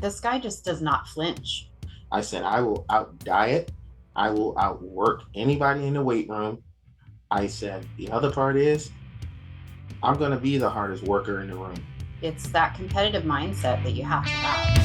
This guy just does not flinch. I said, I will out diet. I will outwork anybody in the weight room. I said, the other part is, I'm going to be the hardest worker in the room. It's that competitive mindset that you have to have.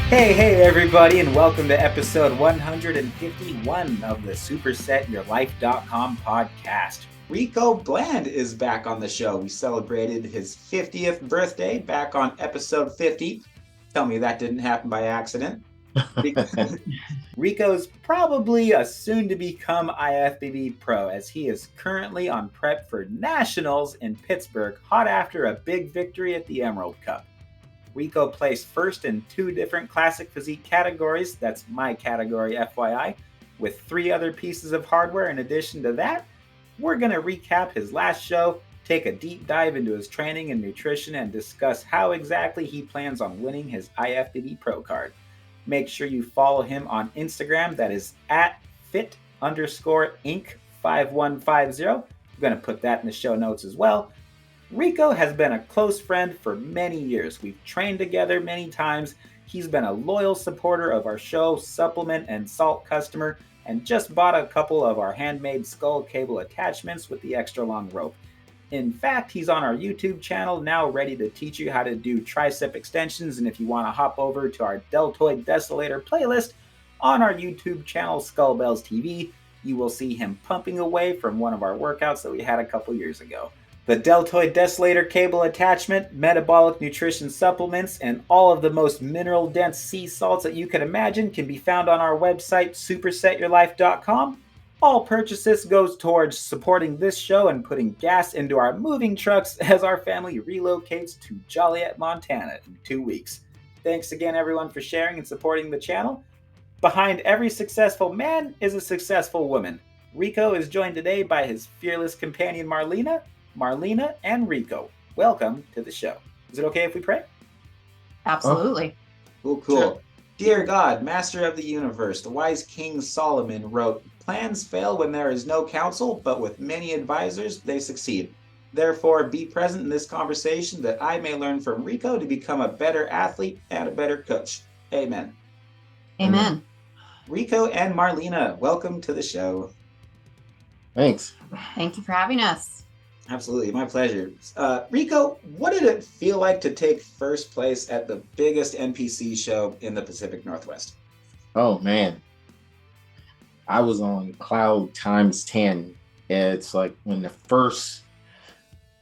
Hey, everybody, and welcome to episode 151 of the SupersetYourLife.com podcast. Rico Bland is back on the show. We celebrated his 50th birthday back on episode 50. Tell me that didn't happen by accident. Rico's probably a soon-to-become IFBB Pro, as he is currently on prep for Nationals in Pittsburgh, hot after a big victory at the Emerald Cup. Rico placed first in 2 different Classic Physique categories, that's my category FYI, with 3 other pieces of hardware. In addition to that, we're going to recap his last show, take a deep dive into his training and nutrition, and discuss how exactly he plans on winning his IFBB Pro Card. Make sure you follow him on Instagram, that is at fit_inc5150. I'm going to put that in the show notes as well. Rico has been a close friend for many years. We've trained together many times. He's been a loyal supporter of our show, supplement and salt customer, and just bought a couple of our handmade skull cable attachments with the extra long rope. In fact, he's on our YouTube channel now, ready to teach you how to do tricep extensions, and if you want to hop over to our deltoid desolator playlist on our YouTube channel, Skullbellz TV, you will see him pumping away from one of our workouts that we had a couple years ago. The Deltoid Desolator cable attachment, metabolic nutrition supplements, and all of the most mineral-dense sea salts that you can imagine can be found on our website, SupersetYourLife.com. All purchases goes towards supporting this show and putting gas into our moving trucks as our family relocates to Joliet, Montana in 2 weeks. Thanks again, everyone, for sharing and supporting the channel. Behind every successful man is a successful woman. Rico is joined today by his fearless companion, Marlena, and Rico. Welcome to the show. Is it okay if we pray? Absolutely. Cool. Sure. Dear God, Master of the Universe, the wise King Solomon wrote, "Plans fail when there is no counsel, but with many advisors they succeed. Therefore, be present in this conversation that I may learn from Rico to become a better athlete and a better coach. Amen." Amen. Rico and Marlena, welcome to the show. Thanks. Thank you for having us. Absolutely, my pleasure. Rico, what did it feel like to take first place at the biggest NPC show in the Pacific Northwest? Oh, man. I was on cloud times 10. It's like when the first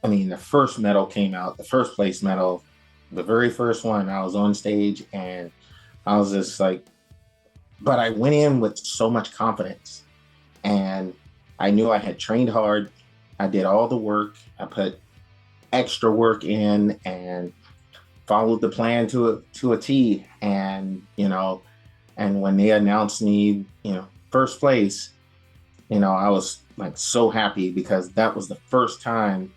medal came out, the first place medal, the very first one, I was on stage and I was just like, but I went in with so much confidence and I knew I had trained hard. I did all the work. I put extra work in and followed the plan to a T. And, and when they announced me, first place, I was like so happy because that was the first time,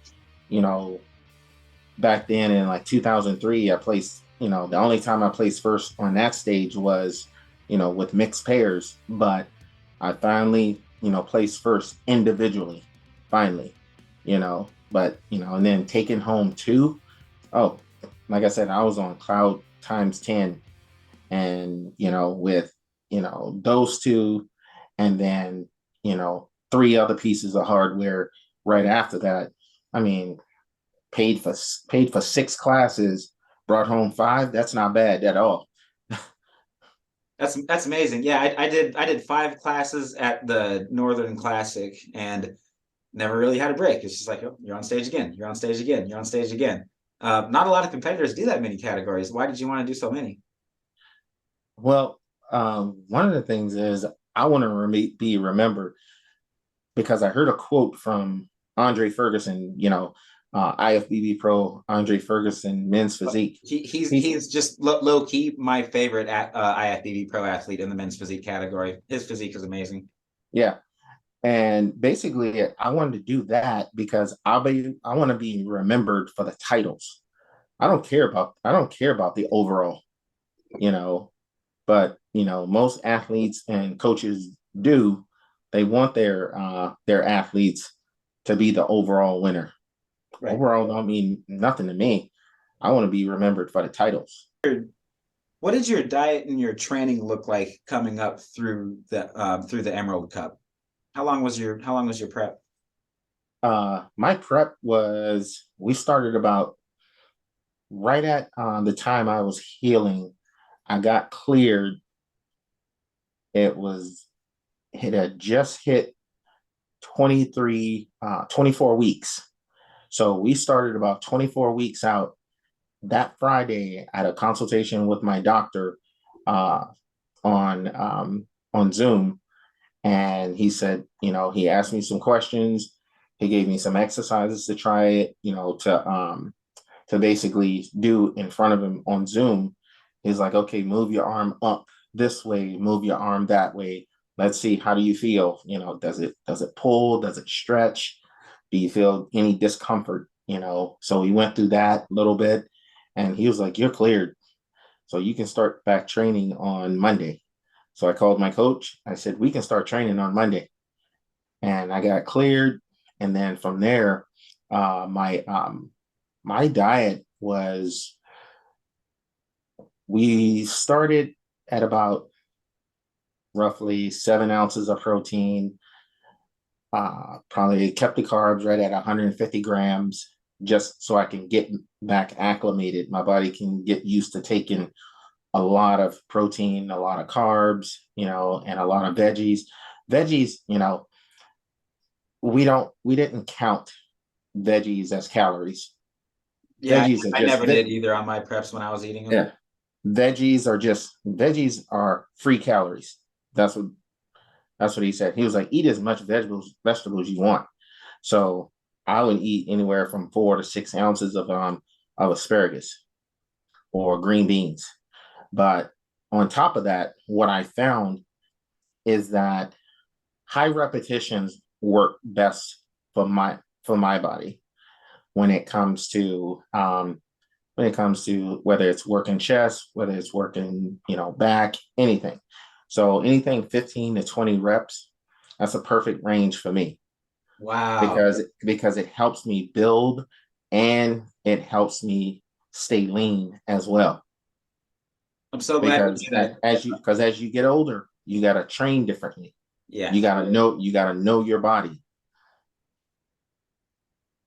back then in like 2003, I placed, the only time I placed first on that stage was, with mixed pairs, but I finally, placed first individually. Finally, but and then taking home 2. Oh, like I said, I was on cloud times 10 and with those 2 and then 3 other pieces of hardware right after that. I mean, paid for 6 classes, brought home 5. That's not bad at all. That's amazing. Yeah, I did 5 classes at the Northern Classic and never really had a break. It's just like, oh, you're on stage again. You're on stage again. You're on stage again. Not a lot of competitors do that many categories. Why did you want to do so many? Well, one of the things is I want to be remembered because I heard a quote from Andre Ferguson, IFBB Pro Andre Ferguson men's physique. He's just low key my favorite IFBB Pro athlete in the men's physique category. His physique is amazing. Yeah. And basically, I wanted to do that because I want to be remembered for the titles. I don't care about the overall. you know, but most athletes and coaches do, they want their athletes to be the overall winner. Right. Overall don't mean nothing to me. I want to be remembered for the titles. What did your diet and your training look like coming up through the Emerald Cup? How long was your prep? My prep was, we started about right at the time I was healing. I got cleared. It had just hit 24 weeks. So we started about 24 weeks out. That Friday, I had a consultation with my doctor on Zoom, and he said, he asked me some questions. He gave me some exercises to try it, to basically do in front of him on Zoom. He's like, okay, move your arm up this way, move your arm that way. Let's see, how do you feel? Does it pull? Does it stretch? Do you feel any discomfort? So we went through that a little bit, and he was like, you're cleared. So you can start back training on Monday. So I called my coach. I said, we can start training on Monday. And I got cleared. And then from there, my diet was, we started at about roughly 7 ounces of protein, probably kept the carbs right at 150 grams, just so I can get back acclimated. My body can get used to taking a lot of protein, a lot of carbs, and a lot of veggies. Veggies, we didn't count veggies as calories. Yeah, I never did either on my preps when I was eating them. Yeah. Veggies are free calories. That's what he said. He was like, eat as much vegetables you want. So I would eat anywhere from 4 to 6 ounces of asparagus or green beans. But on top of that, what I found is that high repetitions work best for my body when it comes to whether it's working chest, whether it's working, back, anything. So anything 15 to 20 reps, that's a perfect range for me. Wow. Because it helps me build and it helps me stay lean as well. I'm so glad to hear that. As you get older, you got to train differently. Yeah. You got to know your body.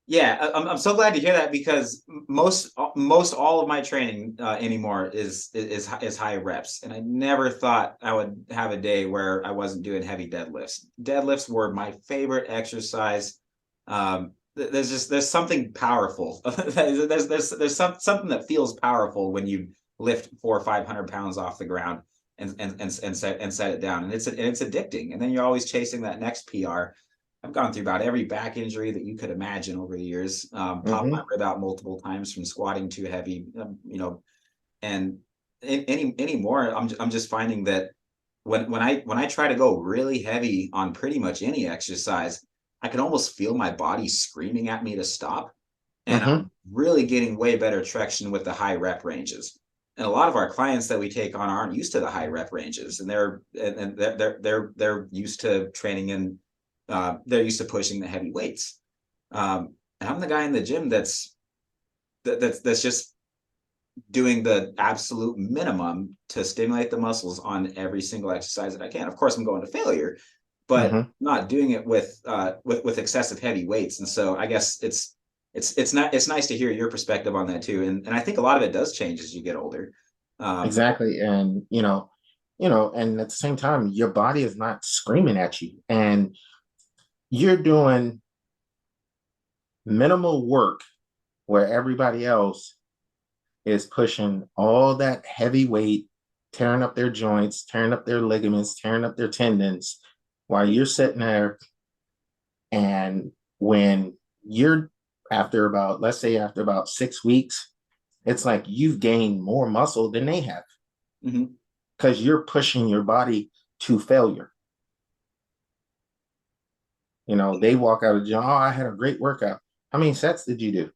Yeah, I'm so glad to hear that, because most all of my training anymore is high reps, and I never thought I would have a day where I wasn't doing heavy deadlifts. Deadlifts were my favorite exercise. There's something powerful. there's something that feels powerful when you lift 400 or 500 pounds off the ground and set it down, and it's addicting. And then you're always chasing that next PR. I've gone through about every back injury that you could imagine over the years. Popped my rib out multiple times from squatting too heavy, and anymore, I'm just finding that when I try to go really heavy on pretty much any exercise, I can almost feel my body screaming at me to stop. And I'm really getting way better traction with the high rep ranges. And a lot of our clients that we take on aren't used to the high rep ranges, and they're used to training in. They're used to pushing the heavy weights, and I'm the guy in the gym that's just doing the absolute minimum to stimulate the muscles on every single exercise that I can. Of course, I'm going to failure, but not doing it with excessive heavy weights. And so I guess it's nice to hear your perspective on that too. And I think a lot of it does change as you get older. Exactly, and and at the same time, your body is not screaming at you, and you're doing minimal work where everybody else is pushing all that heavy weight, tearing up their joints, tearing up their ligaments, tearing up their tendons, while you're sitting there. And when you're after about 6 weeks, it's like you've gained more muscle than they have, because you're pushing your body to failure. They walk out of the gym, oh, I had a great workout. How many sets did you do?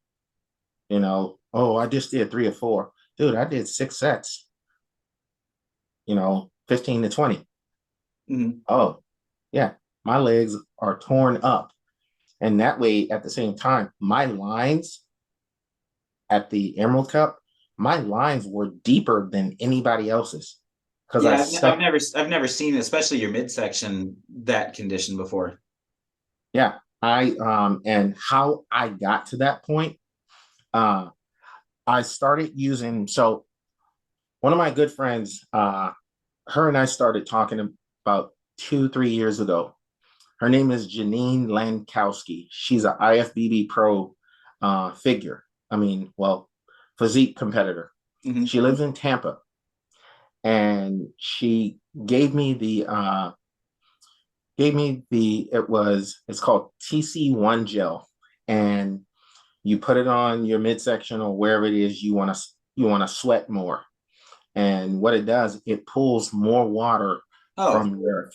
Oh, I just did 3 or 4. Dude, I did 6 sets. 15 to 20. Mm-hmm. Oh, yeah, my legs are torn up. And that way, at the same time, my lines at the Emerald Cup, my lines were deeper than anybody else's. Because Yeah, I've never seen, especially your midsection, that condition before. Yeah, and how I got to that point, I started using, so one of my good friends, her and I started talking about 2, 3 years ago. Her name is Janine Lankowski. She's an IFBB Pro figure. Physique competitor. Mm-hmm. She lives in Tampa, and she gave me it's called TC1 gel, and you put it on your midsection or wherever it is you want to sweat more. And what it does, it pulls more water from your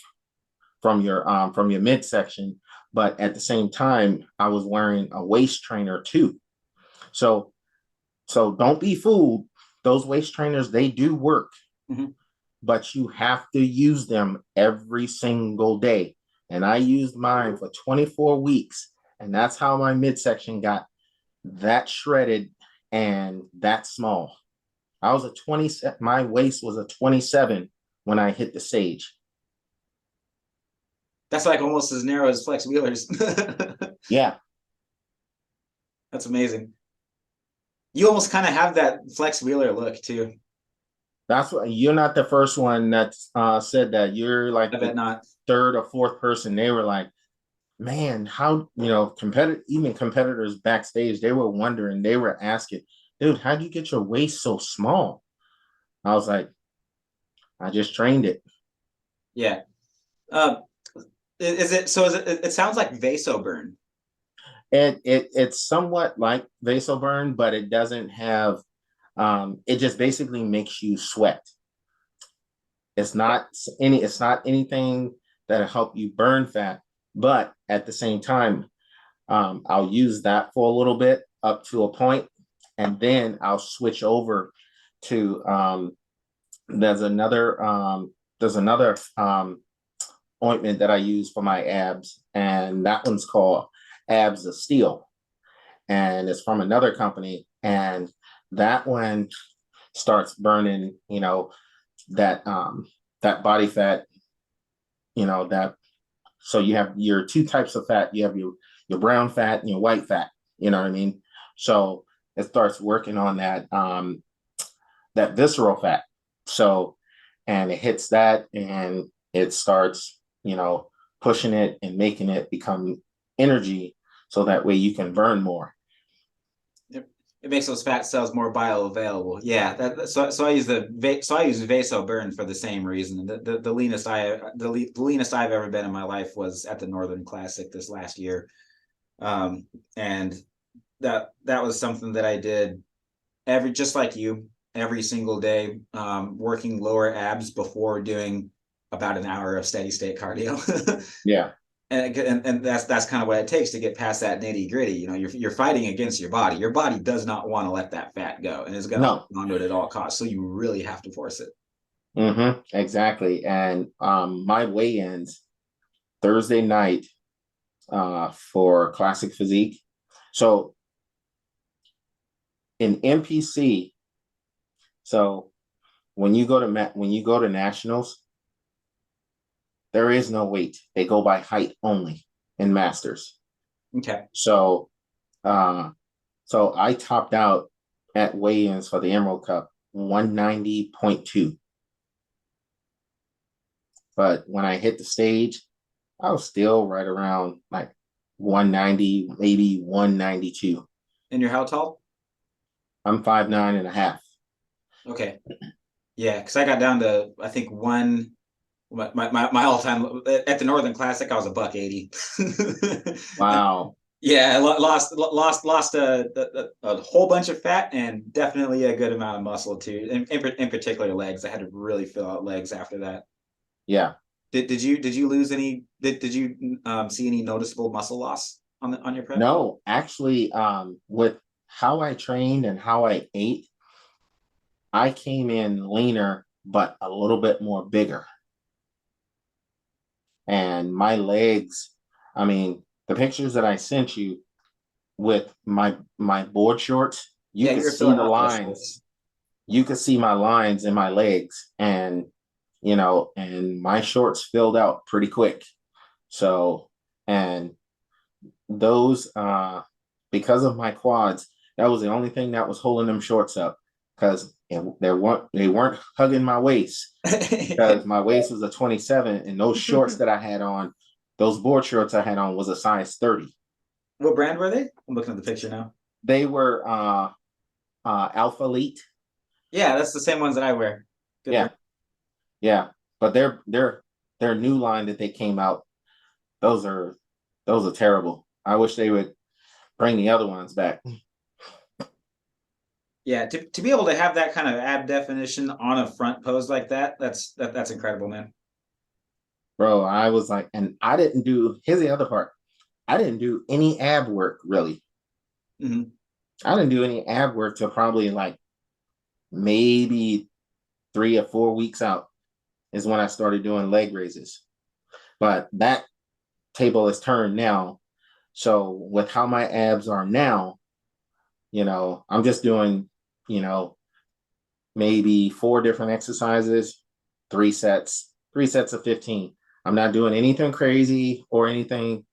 midsection. But at the same time, I was wearing a waist trainer too. So don't be fooled. Those waist trainers, they do work, but you have to use them every single day. And I used mine for 24 weeks, and that's how my midsection got that shredded and that small. I was my waist was a 27 when I hit the stage. That's like almost as narrow as Flex Wheeler's. Yeah. That's amazing. You almost kind of have that Flex Wheeler look too. That's what, you're not the first one that said that. You're like the third or fourth person. They were like, man, how, even competitors backstage, they were wondering, they were asking, dude, how do you get your waist so small? I was like, I just trained it. Yeah. It sounds like vasoburn. It's somewhat like vasoburn, but it doesn't have, it just basically makes you sweat. It's not anything that'll help you burn fat, but at the same time, I'll use that for a little bit up to a point, and then I'll switch over to there's another ointment that I use for my abs, and that one's called Abs of Steel, and it's from another company, and that one starts burning, that body fat, so you have your two types of fat. You have your brown fat and your white fat, you know what I mean? So it starts working on that that visceral fat. So, and it hits that, and it starts, pushing it and making it become energy, so that way you can burn more. It makes those fat cells more bioavailable. Yeah, so I use vasoburn for the same reason. The leanest I've ever been in my life was at the Northern Classic this last year, and that was something that I did just like you, every single day, working lower abs before doing about an hour of steady state cardio. Yeah. And that's kind of what it takes to get past that nitty gritty. You're fighting against your body. Your body does not want to let that fat go, and it's going to hold on to it at all costs. So you really have to force it. Exactly. And my weigh-ins Thursday night for Classic Physique. So in NPC, so when you go to nationals, there is no weight. They go by height only in masters. Okay. So I topped out at weigh-ins for the Emerald Cup 190.2. But when I hit the stage, I was still right around like 190, maybe 192. And you're how tall? I'm 5'9.5". Okay. Yeah, because I got down to, I think, my all-time at the Northern Classic, I was $180. Wow. Yeah, I lost a whole bunch of fat and definitely a good amount of muscle too. In particular legs. I had to really fill out legs after that. Yeah. Did you lose any? Did you see any noticeable muscle loss on your prep? No, actually, with how I trained and how I ate, I came in leaner but a little bit more bigger. And my legs, I mean, the pictures that I sent you with my board shorts, you Yeah, could you're see filling the out those lines. shorts. You could see my lines in my legs, and and my shorts filled out pretty quick. So, and those because of my quads, that was the only thing that was holding them shorts up, because they weren't hugging my waist, because my waist was a 27, and those shorts that I had on, those board shorts I had on, was a size 30. What brand were they? I'm looking at the picture now. They were Alpha Elite. Yeah, that's the same ones that I wear. Good Yeah. brand. Yeah, but their new line that they came out, those are terrible. I wish they would bring the other ones back. Yeah, to be able to have that kind of ab definition on a front pose like that, that's incredible, man. Bro, I was like, and I didn't do, here's the other part. I didn't do any ab work, really. Mm-hmm. I didn't do any ab work till probably like maybe 3 or 4 weeks out is when I started doing leg raises. But that table is turned now. So with how my abs are now, I'm just doing, maybe 4 different exercises, 3 sets of 15. I'm not doing anything crazy or anything.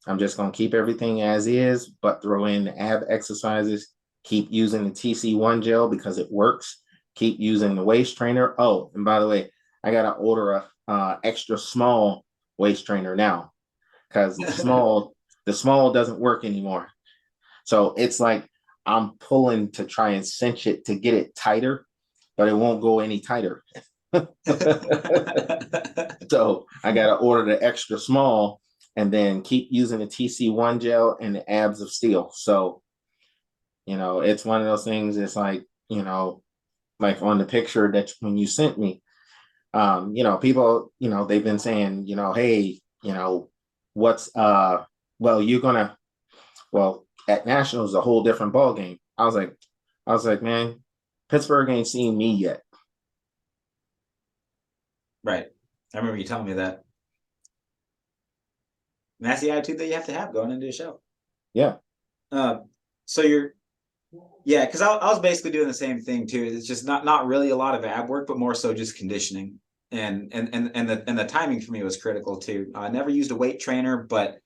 I'm just going to keep everything as is, but throw in the ab exercises, keep using the TC1 gel because it works, keep using the waist trainer. Oh, and by the way, I got to order a extra small waist trainer now, because the small doesn't work anymore. So it's like I'm pulling to try and cinch it to get it tighter, but it won't go any tighter. So I got to order the extra small and then keep using the TC1 gel and the abs of steel. So, it's one of those things. It's like, like on the picture that when you sent me, people, they've been saying, hey, what's, at Nationals, a whole different ball game. I was like, man, Pittsburgh ain't seen me yet. Right. I remember you telling me that. And that's the attitude that you have to have going into a show. Yeah. So because I was basically doing the same thing too. It's just not really a lot of ab work, but more so just conditioning. And the timing for me was critical too. I never used a weight trainer, but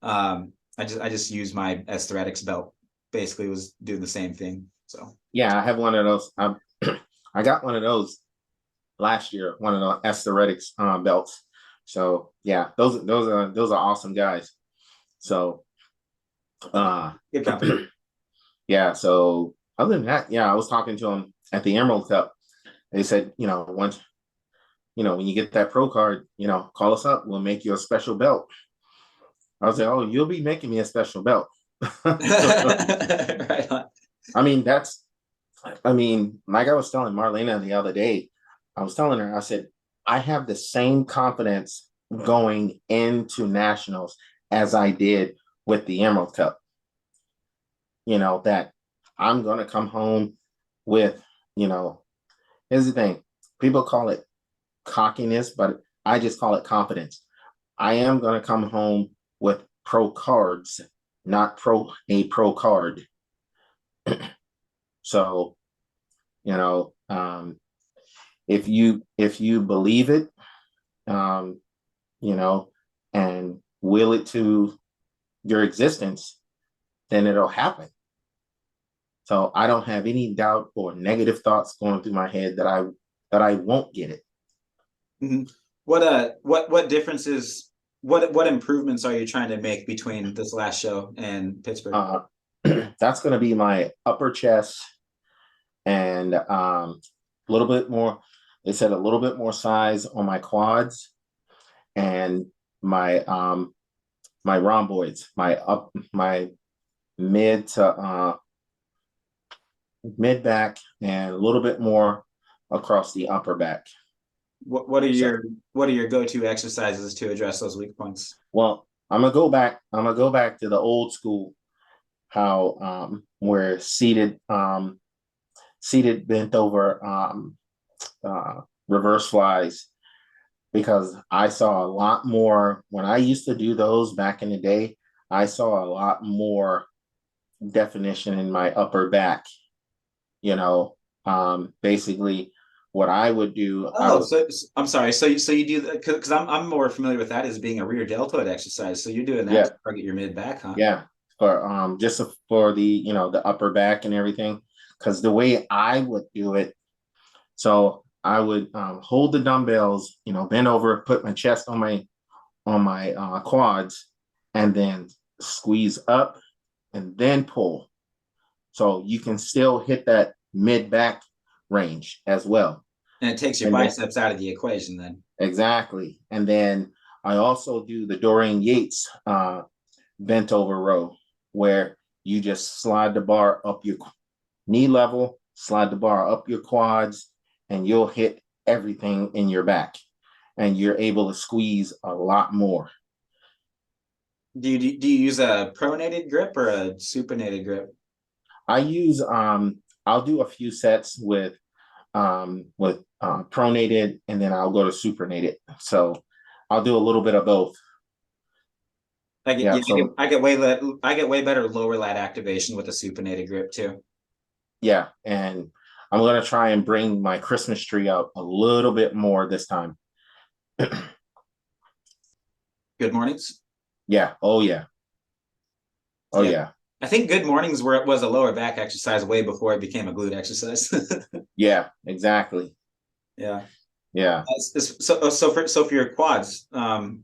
I just used my Aesthetics belt. Basically, was doing the same thing. So yeah, I have one of those. I got one of those last year, one of the Aesthetics belts. So yeah, those are awesome guys. So good company. Yeah. So other than that, yeah, I was talking to them at the Emerald Cup. They said, once, when you get that pro card, call us up. We'll make you a special belt. I was like, oh, you'll be making me a special belt. Right on. Like I was telling Marlena the other day, I was telling her, I said, I have the same confidence going into nationals as I did with the Emerald Cup. That I'm going to come home with, here's the thing. People call it cockiness, but I just call it confidence. I am going to come home with pro cards, not a pro card. So, if you believe it, and will it to your existence, then it'll happen. So I don't have any doubt or negative thoughts going through my head that I won't get it. Mm-hmm. What differences, what improvements are you trying to make between this last show and Pittsburgh? That's going to be my upper chest and a little bit more. They said a little bit more size on my quads and my my rhomboids, my mid to mid back, and a little bit more across the upper back. What are your go-to exercises to address those weak points? Well, I'm gonna go back to the old school, how we're seated bent over reverse flies, because I saw a lot more when I used to do those back in the day. I saw a lot more definition in my upper back. Basically what I would do. I'm sorry. So you do that because I'm more familiar with that as being a rear deltoid exercise. So you're doing that to target your mid back, huh? Yeah, for just for the the upper back and everything. Because the way I would do it, so I would hold the dumbbells, bend over, put my chest on my quads, and then squeeze up and then pull. So you can still hit that mid back range as well. And it takes your biceps out of the equation then. Exactly. And then I also do the Dorian Yates bent over row, where you just slide the bar up your knee level, slide the bar up your quads, and you'll hit everything in your back. And you're able to squeeze a lot more. Do you use a pronated grip or a supinated grip? I use I'll do a few sets with pronated, and then I'll go to supinated. So I'll do a little bit of both. I get way better lower lat activation with a supinated grip too. Yeah, and I'm gonna try and bring my Christmas tree out a little bit more this time. Good mornings. Yeah. Oh yeah. Oh yeah. I think good mornings was a lower back exercise way before it became a glute exercise. Yeah, exactly. Yeah. Yeah. So for your quads,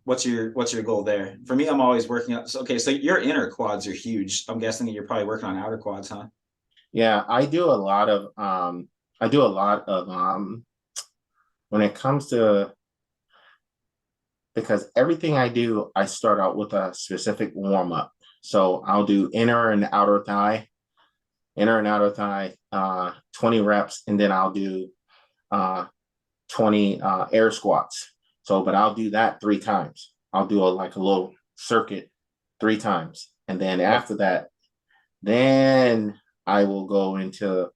what's your goal there? For me, I'm always working out. So your inner quads are huge. I'm guessing that you're probably working on outer quads, huh? Yeah, I do a lot of when it comes to, because everything I do, I start out with a specific warm up. So I'll do inner and outer thigh, 20 reps, and then I'll do 20 air squats. But I'll do that 3 times. I'll do a little circuit 3 times. And then after that, then I will go into,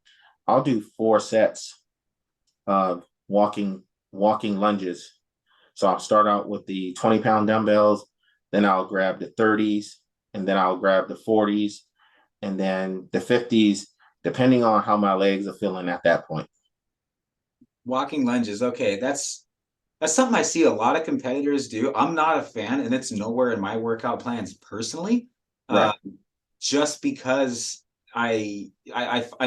I'll do 4 sets of walking lunges. So I'll start out with the 20-pound dumbbells, then I'll grab the 30s, and then I'll grab the 40s, and then the 50s, depending on how my legs are feeling at that point. Walking lunges. Okay, that's something I see a lot of competitors do. I'm not a fan, and it's nowhere in my workout plans personally. Right. Just because I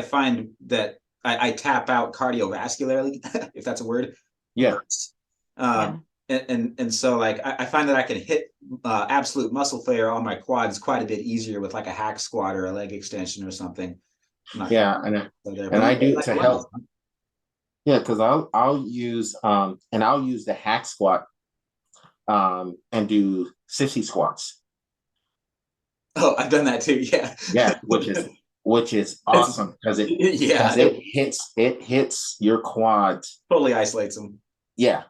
find that I tap out cardiovascularly, if that's a word. Yeah. And so I find that I can hit absolute muscle failure on my quads quite a bit easier with like a hack squat or a leg extension or something. Yeah, and I do to help. Yeah, because I'll use the hack squat and do sissy squats. Oh, I've done that too. Yeah. Yeah, which is awesome because it hits your quads. Totally isolates them. Yeah.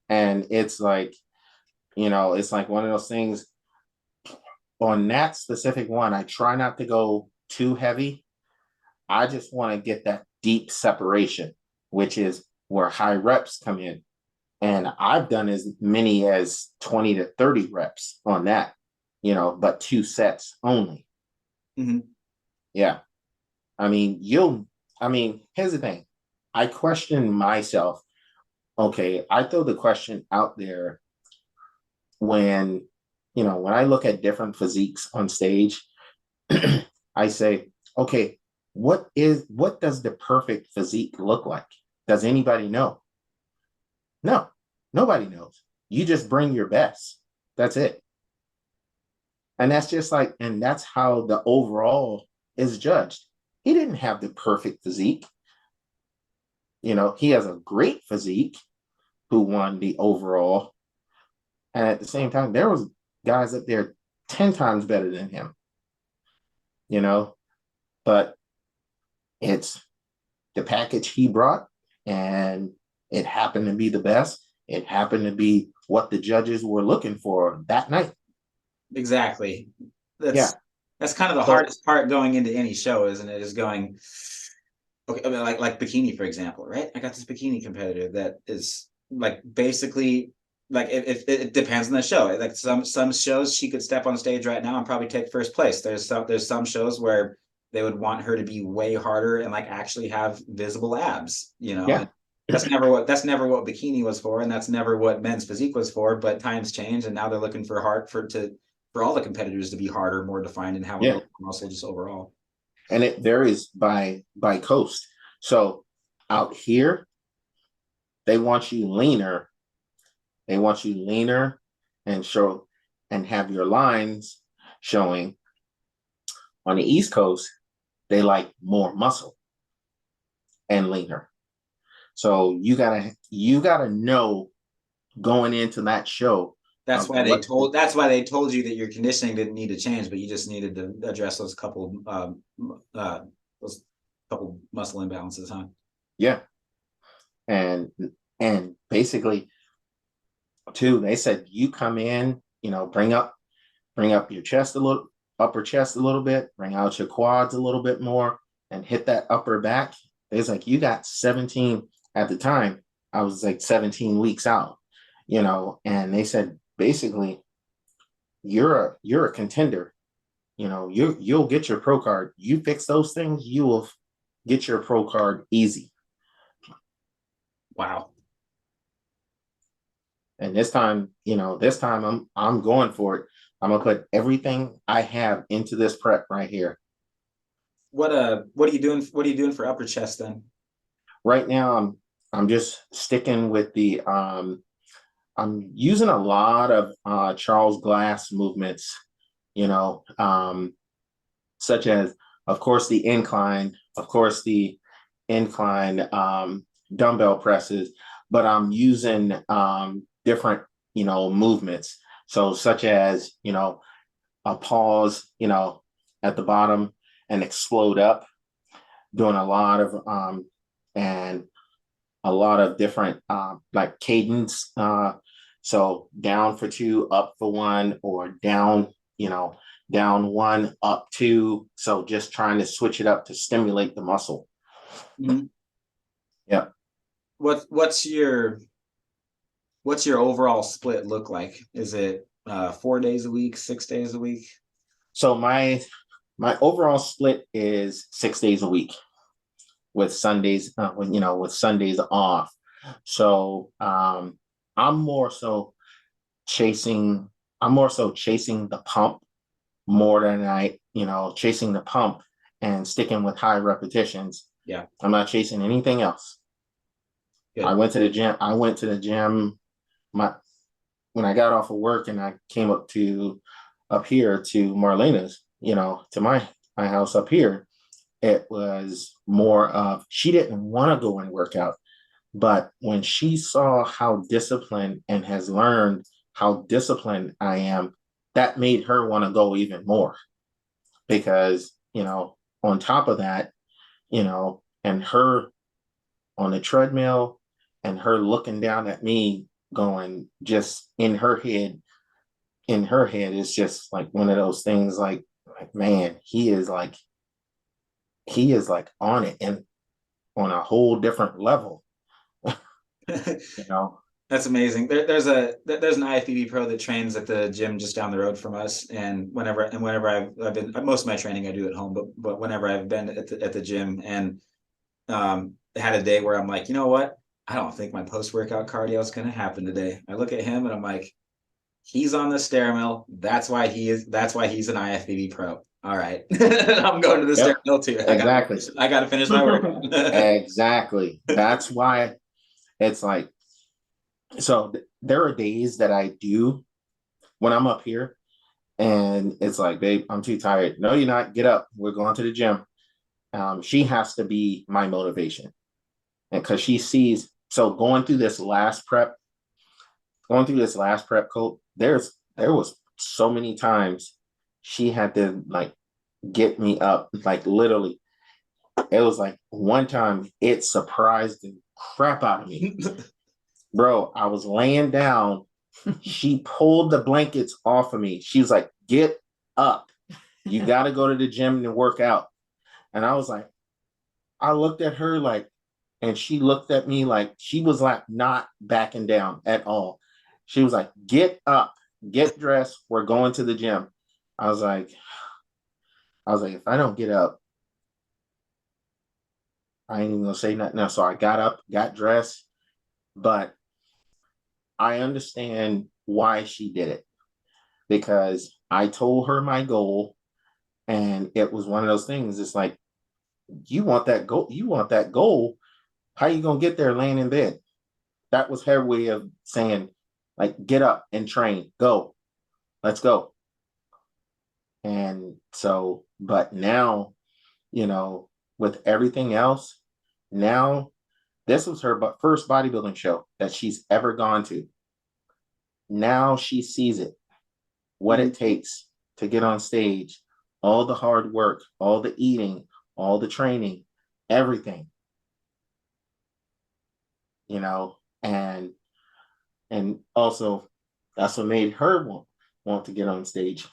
And it's like, it's like one of those things. On that specific one, I try not to go too heavy. I just want to get that deep separation, which is where high reps come in. And I've done as many as 20 to 30 reps on that, but 2 sets only. Mm-hmm. Yeah. Here's the thing. I question myself. Okay, I throw the question out there when I look at different physiques on stage. I say, okay, what does the perfect physique look like? Does anybody know? No, nobody knows. You just bring your best. That's it. And that's that's how the overall is judged. He didn't have the perfect physique. He has a great physique who won the overall. And at the same time, there was guys up there 10 times better than him. But it's the package he brought, and it happened to be the best. It happened to be what the judges were looking for that night. Exactly. That's kind of the hardest part going into any show, isn't it? Is going, Okay, I mean, like bikini, for example, right? I got this bikini competitor that is like basically like if it depends on the show. Like some shows she could step on stage right now and probably take first place. There's some shows where they would want her to be way harder and like actually have visible abs, you know. Yeah. And that's never what bikini was for, and that's never what men's physique was for. But times change, and now they're looking for for all the competitors to be harder, more defined, and have a Yeah. little more muscle just overall. And it varies by coast. So out here, they want you leaner. They want you leaner and show and have your lines showing. On the East Coast, they like more muscle and leaner. So you gotta know going into that show. That's why they told you that your conditioning didn't need to change, but you just needed to address those couple muscle imbalances, huh? Yeah. And basically too, they said you come in, bring up your chest a little, upper chest a little bit, bring out your quads a little bit more, and hit that upper back. It's like you got 17 at the time. I was like 17 weeks out, and they said basically you're a contender. You'll get your pro card. You fix those things, you will get your pro card easy. Wow. And this time I'm going for it. I'm gonna put everything I have into this prep right here. What are you doing? What are you doing for upper chest then? Right now I'm just sticking with the I'm using a lot of Charles Glass movements, such as of course the incline dumbbell presses, but I'm using different movements. So such as a pause at the bottom and explode up, doing a lot of and a lot of different like cadence, so down for 2, up for 1, or down down 1, up 2. So just trying to switch it up to stimulate the muscle. Mm-hmm. Yeah. What's your overall split look like? Is it 4 days a week, 6 days a week? So my overall split is 6 days a week, with Sundays with Sundays off. So I'm more so chasing the pump more than chasing the pump and sticking with high repetitions. Yeah. I'm not chasing anything else. Good. I went to the gym when I got off of work, and I came up here to Marlena's, to my house up here. It was more of, she didn't want to go and work out, but when she saw how disciplined and has learned how disciplined I am, that made her want to go even more, because, on top of that, and her on the treadmill and her looking down at me going, just in her head, it's just like one of those things like, man, he is like on it and on a whole different level. That's amazing. There's an IFBB pro that trains at the gym just down the road from us, and whenever I've been, most of my training I do at home, but whenever I've been at the gym and had a day where I'm like, you know what, I don't think my post-workout cardio is going to happen today. I look at him and I'm like, he's on the stair mill. That's why he's an IFBB pro. All right. I'm going to the stair mill too. Exactly. I got to finish my workout. Exactly. That's why it's like, so there are days that I do when I'm up here and it's like, babe, I'm too tired. No, you're not. Get up. We're going to the gym. She has to be my motivation. And because she sees, so going through this last prep coat, there was so many times she had to like get me up, like literally. It was like one time it surprised the crap out of me. Bro, I was laying down. She pulled the blankets off of me. She was like, get up. You got to go to the gym and work out. And I was like, I looked at her like, and she looked at me like she was like not backing down at all. She was like, get up, get dressed. We're going to the gym. I was like, if I don't get up, I ain't even gonna say nothing else. So I got up, got dressed, but I understand why she did it because I told her my goal, and it was one of those things. It's like, you want that goal, How you gonna get there laying in bed? That was her way of saying, like, get up and train, go, let's go. And so, but now, with everything else, now this was her first bodybuilding show that she's ever gone to. Now she sees it, what it takes to get on stage, all the hard work, all the eating, all the training, everything. And also that's what made her want to get on stage.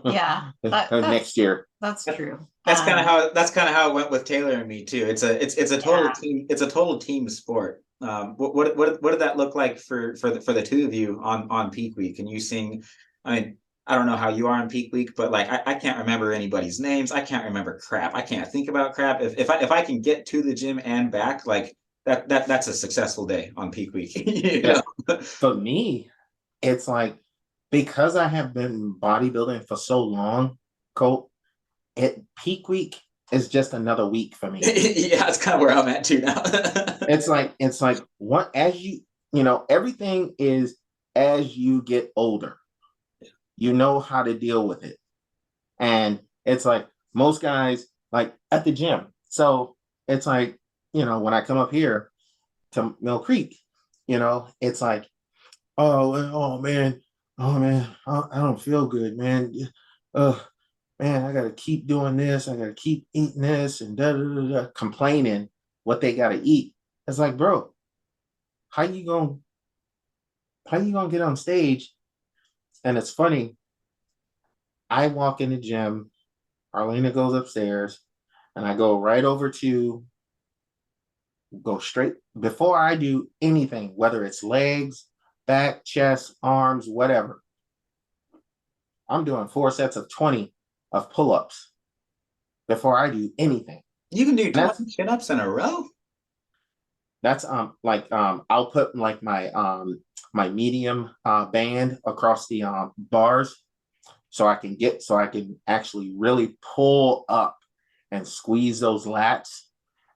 Yeah, next year. That's true. That's kind of how it went with Taylor and me too. It's a total team. It's a total team sport. What did that look like for the two of you on peak week? And you seeing, I mean, I don't know how you are on peak week, but like I can't remember anybody's names. I can't remember crap. I can't think about crap. If I can get to the gym and back, like that's a successful day on peak week. For me, it's like, because I have been bodybuilding for so long, Colt, peak week is just another week for me. Yeah, that's kind of where I'm at too now. it's like what, as everything is, as you get older, you know how to deal with it. And it's like most guys, like at the gym. So it's like, when I come up here to Mill Creek, it's like, oh man, I don't feel good, man. Man, I gotta keep doing this. I gotta keep eating this and complaining what they gotta eat. It's like, bro, how you gonna get on stage? And it's funny. I walk in the gym, Marlena goes upstairs, and I go straight before I do anything, whether it's legs, back, chest, arms, whatever. I'm doing 4 sets of 20 of pull-ups before I do anything. You can do 20 chin-ups in a row? That's I'll put like my my medium band across the bars so I can actually really pull up and squeeze those lats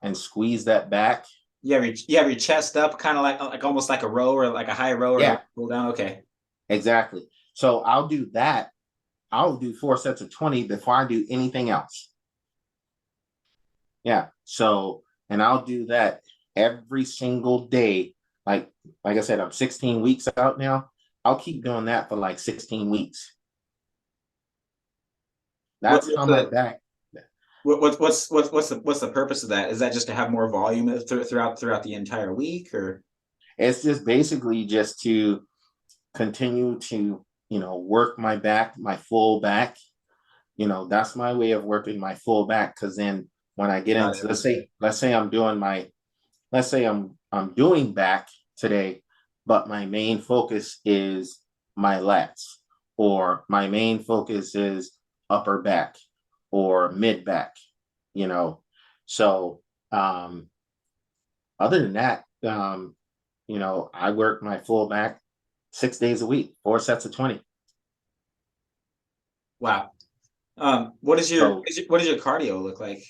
and squeeze that back. You have your chest up, kind of like almost like a row or like a high row, or yeah, pull down. Okay, exactly. So I'll do that. I'll do 4 sets of 20 before I do anything else. Yeah. So, and I'll do that every single day. Like I said, I'm 16 weeks out now. I'll keep doing that for like 16 weeks. That's how my back. What's the purpose of that? Is that just to have more volume throughout the entire week, or? It's just basically just to continue to, work my back, my full back. That's my way of working my full back. Because then when I get into, let's say I'm doing back today, but my main focus is my lats, or my main focus is upper back or mid back, So other than that, I work my full back 6 days a week, 4 sets of 20. Wow. What does your cardio look like?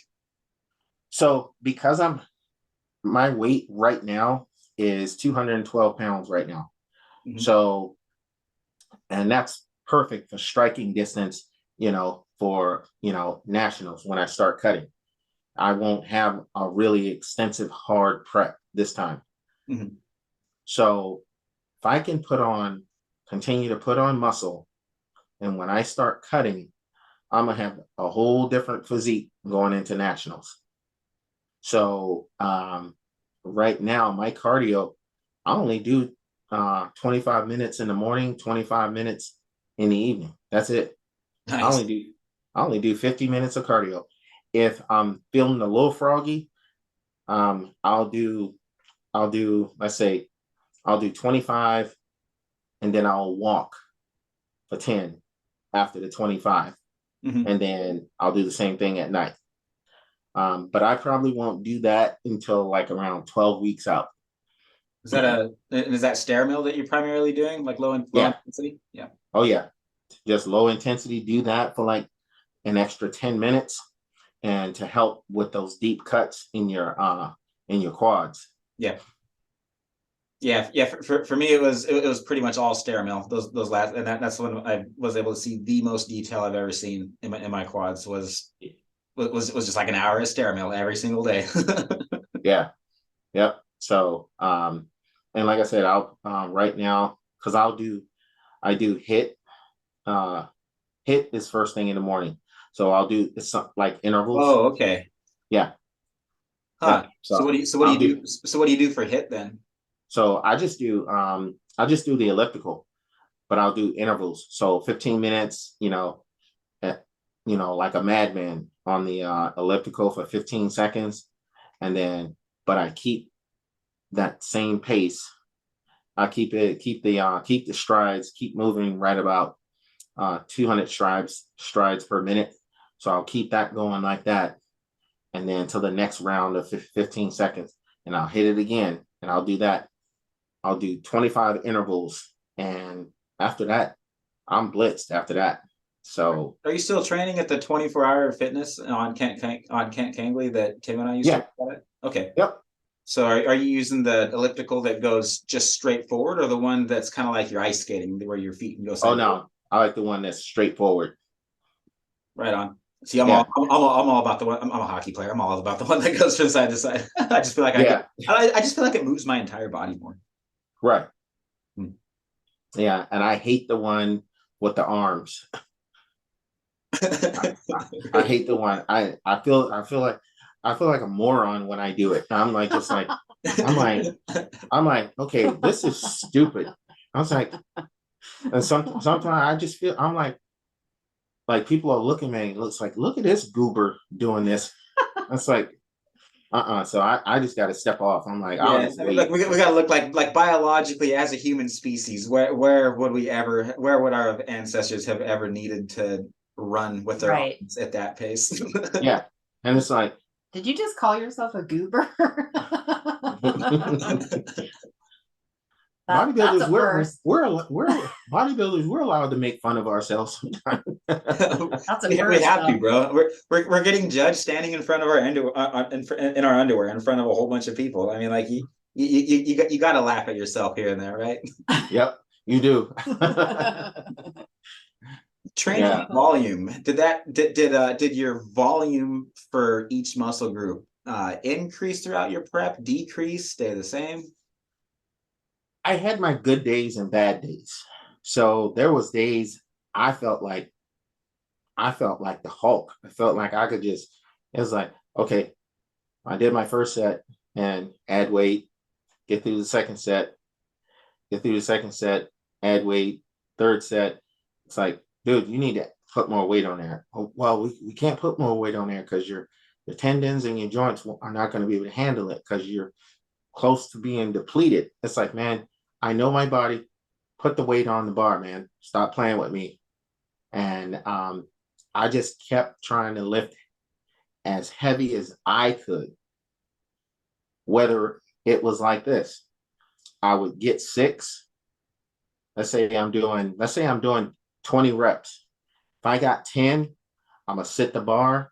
So because my weight right now is 212 pounds right now. Mm-hmm. So, and that's perfect for striking distance, for, nationals when I start cutting. I won't have a really extensive hard prep this time. Mm-hmm. So if I can continue to put on muscle, and when I start cutting, I'm going to have a whole different physique going into nationals. So right now, my cardio, I only do 25 minutes in the morning, 25 minutes in the evening. That's it. Nice. I only do 50 minutes of cardio. if I'm feeling a little froggy, I'll do, let's say, I'll do 25, and then I'll walk for 10 after the 25. And then I'll do the same thing at night. But I probably won't do that until like around 12 weeks out. Is that stair mill that you're primarily doing, like low intensity? Yeah. Oh yeah, just low intensity. Do that for like an extra 10 minutes, and to help with those deep cuts in your quads. Yeah. For me, it was pretty much all stair mill. Those last, and that's when I was able to see the most detail I've ever seen in my quads was just like an hour of stair mill every single day. Yeah. Yep. So and like I said, I'll right now, because I do hit. Hit is first thing in the morning, so I'll do it's like intervals. Oh, okay. Yeah. Huh. Yeah. So what do you do for hit then? So I just do the elliptical, but I'll do intervals. So 15 minutes, like a madman on the elliptical for 15 seconds, and then but I keep that same pace. I keep the strides, keep moving right about 200 strides per minute. So I'll keep that going like that, and then till the next round of 15 seconds, and I'll hit it again, and I'll do that. I'll do 25 intervals, and after that, I'm blitzed after that. So are you still training at the 24-hour fitness on Kent Kangley that Tim and I used to call it? Okay. Yep. So are you using the elliptical that goes just straight forward, or the one that's kind of like your ice skating where your feet can go sideways? Oh no, I like the one that's straightforward. Right on. See, I'm all about the one. I'm a hockey player. I'm all about the one that goes from side to side. I just feel like I just feel like it moves my entire body more. Right. Yeah, and I hate the one with the arms. I hate the one. I feel like a moron when I do it. I'm like I'm like, okay, this is stupid. I was like, and sometimes I just feel I'm like people are looking at me. It looks like, look at this goober doing this. It's like, so I just got to step off. I'm like, look, we got to look like biologically as a human species. Where would our ancestors have ever needed to run with their arms at that pace? Yeah, and it's like, did you just call yourself a goober? Bodybuilders, we're bodybuilders. We're allowed to make fun of ourselves sometimes. That's we have to, bro. We're getting judged standing in front of our in our underwear in front of a whole bunch of people. I mean, like you got to laugh at yourself here and there, right? Yep, you do. Training volume. Did your volume for each muscle group increase throughout your prep, decrease, stay the same? I had my good days and bad days. So there was days I felt like the Hulk. I felt like I could it was like, okay, I did my first set and add weight, get through the second set, add weight, third set. It's like, dude, you need to put more weight on there. Oh, well, we can't put more weight on there because your tendons and your joints are not going to be able to handle it because you're close to being depleted. It's like, man, I know my body. Put the weight on the bar, man. Stop playing with me. And I just kept trying to lift as heavy as I could. Whether it was like this, I would get 6. Let's say I'm doing 20 reps. If I got 10, I'm gonna sit the bar.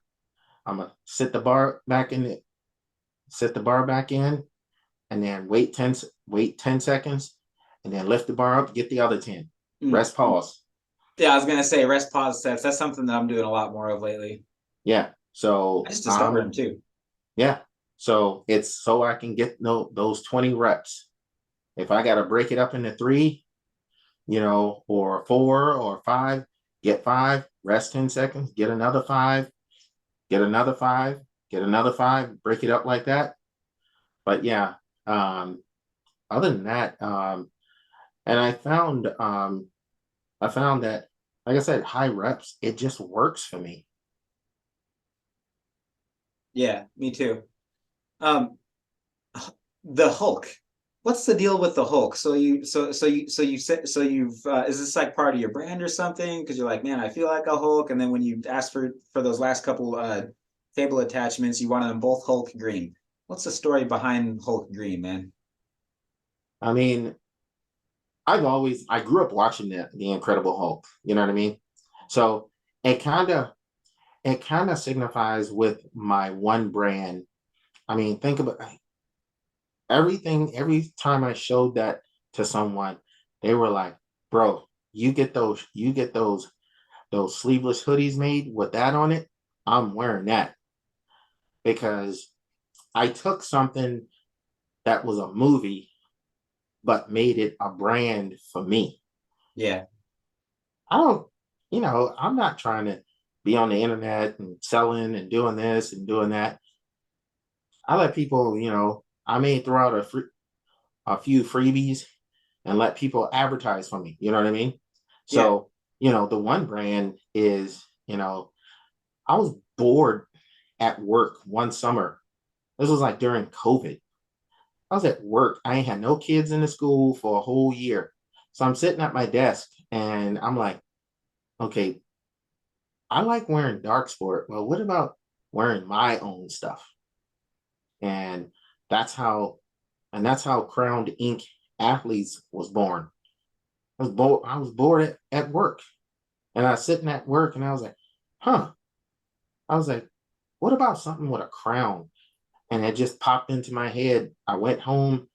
I'm gonna sit the bar back in, and then wait 10 seconds, and then lift the bar up, get the other 10. Rest, pause. Yeah, I was gonna say rest, pause sets. That's something that I'm doing a lot more of lately. Yeah. So I just discovered them too. Yeah. So it's so I can get those 20 reps. If I gotta break it up into 3, or 4 or 5, get 5, rest 10 seconds, get another 5, get another 5, get another 5, break it up like that. But yeah, other than that, and I found that, like I said, high reps, it just works for me. Yeah, me too. Um, the Hulk. What's the deal with the Hulk? So you've is this like part of your brand or something? Because you're like, man, I feel like a Hulk, and then when you asked for those last couple table attachments, you wanted them both Hulk green. What's the story behind Hulk green, man? I mean, I grew up watching the Incredible Hulk. You know what I mean? So it kind of it kind of signifies with my one brand. I mean, think about everything. Every time I showed that to someone, they were like, "Bro, you get those sleeveless hoodies made with that on it. I'm wearing that because I took something that was a movie, but made it a brand for me. Yeah, I don't, I'm not trying to be on the internet and selling and doing this and doing that. I let people, I may throw out a few freebies and let people advertise for me. You know what I mean? yeah. So, the one brand is, I was bored at work one summer. This was like during COVID. I was at work. I ain't had no kids in the school for a whole year. So I'm sitting at my desk and I'm like, okay, I like wearing dark sport. Well, what about wearing my own stuff? And that's how that's how Crowned Ink Athletes was born. I was bored at work. And I was sitting at work and I was like, huh. I was like, what about something with a crown? And it just popped into my head. I went home,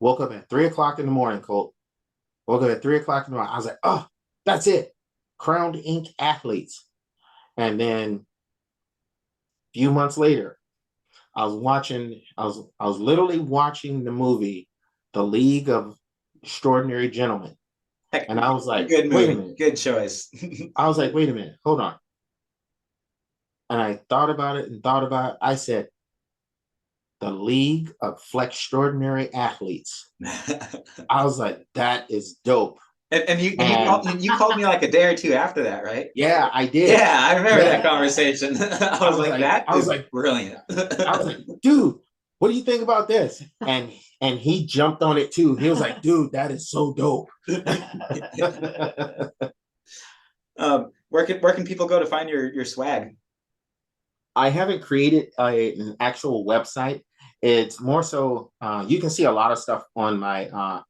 woke up at 3 o'clock in the morning, Colt. Woke up at 3 o'clock in the morning. I was like, oh, that's it. Crowned Ink Athletes. And then a few months later, I was literally watching the movie The League of Extraordinary Gentlemen. Heck, And I was like, good wait a movie, minute. good choice. I was like, wait a minute, hold on. And I thought about it and thought about it. I said, the League of Extraordinary Athletes. I was like, that is dope. And And you called me like a day or two after that, right? yeah, I did. Yeah, I remember Yeah. that conversation. I was like, that is brilliant. I was like, dude, what do you think about this? And he jumped on it too. He was like, dude, that is so dope. Where can people go to find your swag? I haven't created an actual website. It's more so you can see a lot of stuff on my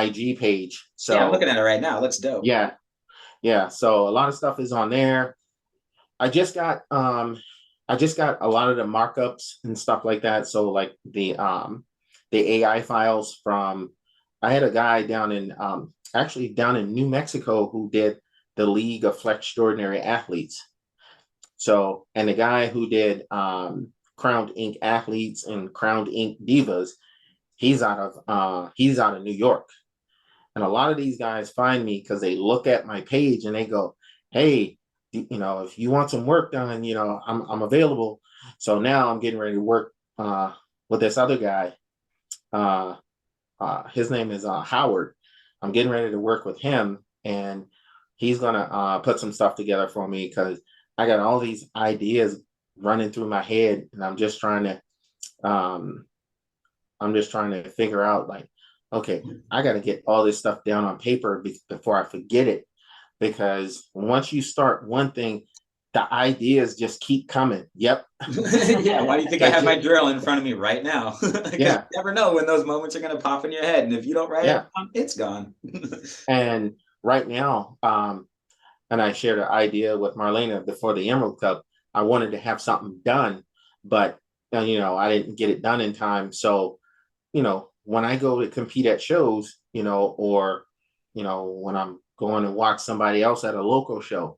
IG page. So yeah, I'm looking at it right now. It looks dope. Yeah. So a lot of stuff is on there. I just got a lot of the markups and stuff like that. So like the AI files from I had a guy down in actually down in New Mexico who did the League of Extraordinary Athletes. So and the guy who did Crowned Ink Athletes and Crowned Ink Divas, he's out of New York. And a lot of these guys find me because they look at my page and they go, hey, if you want some work done, I'm available. So now I'm getting ready to work with this other guy. His name is Howard. I'm getting ready to work with him, and he's gonna put some stuff together for me because I got all these ideas running through my head, and um, I'm just trying to figure out like, okay, I got to get all this stuff down on paper before I forget it. Because once you start one thing, the ideas just keep coming. Yep. Yeah. Why do you think I have my drill in front of me right now? Because Yeah. you never know when those moments are going to pop in your head. And if you don't write it down, it's gone. And right now, and I shared an idea with Marlena before the Emerald Cup. I wanted to have something done, but I didn't get it done in time. So when I go to compete at shows, or, when I'm going to watch somebody else at a local show,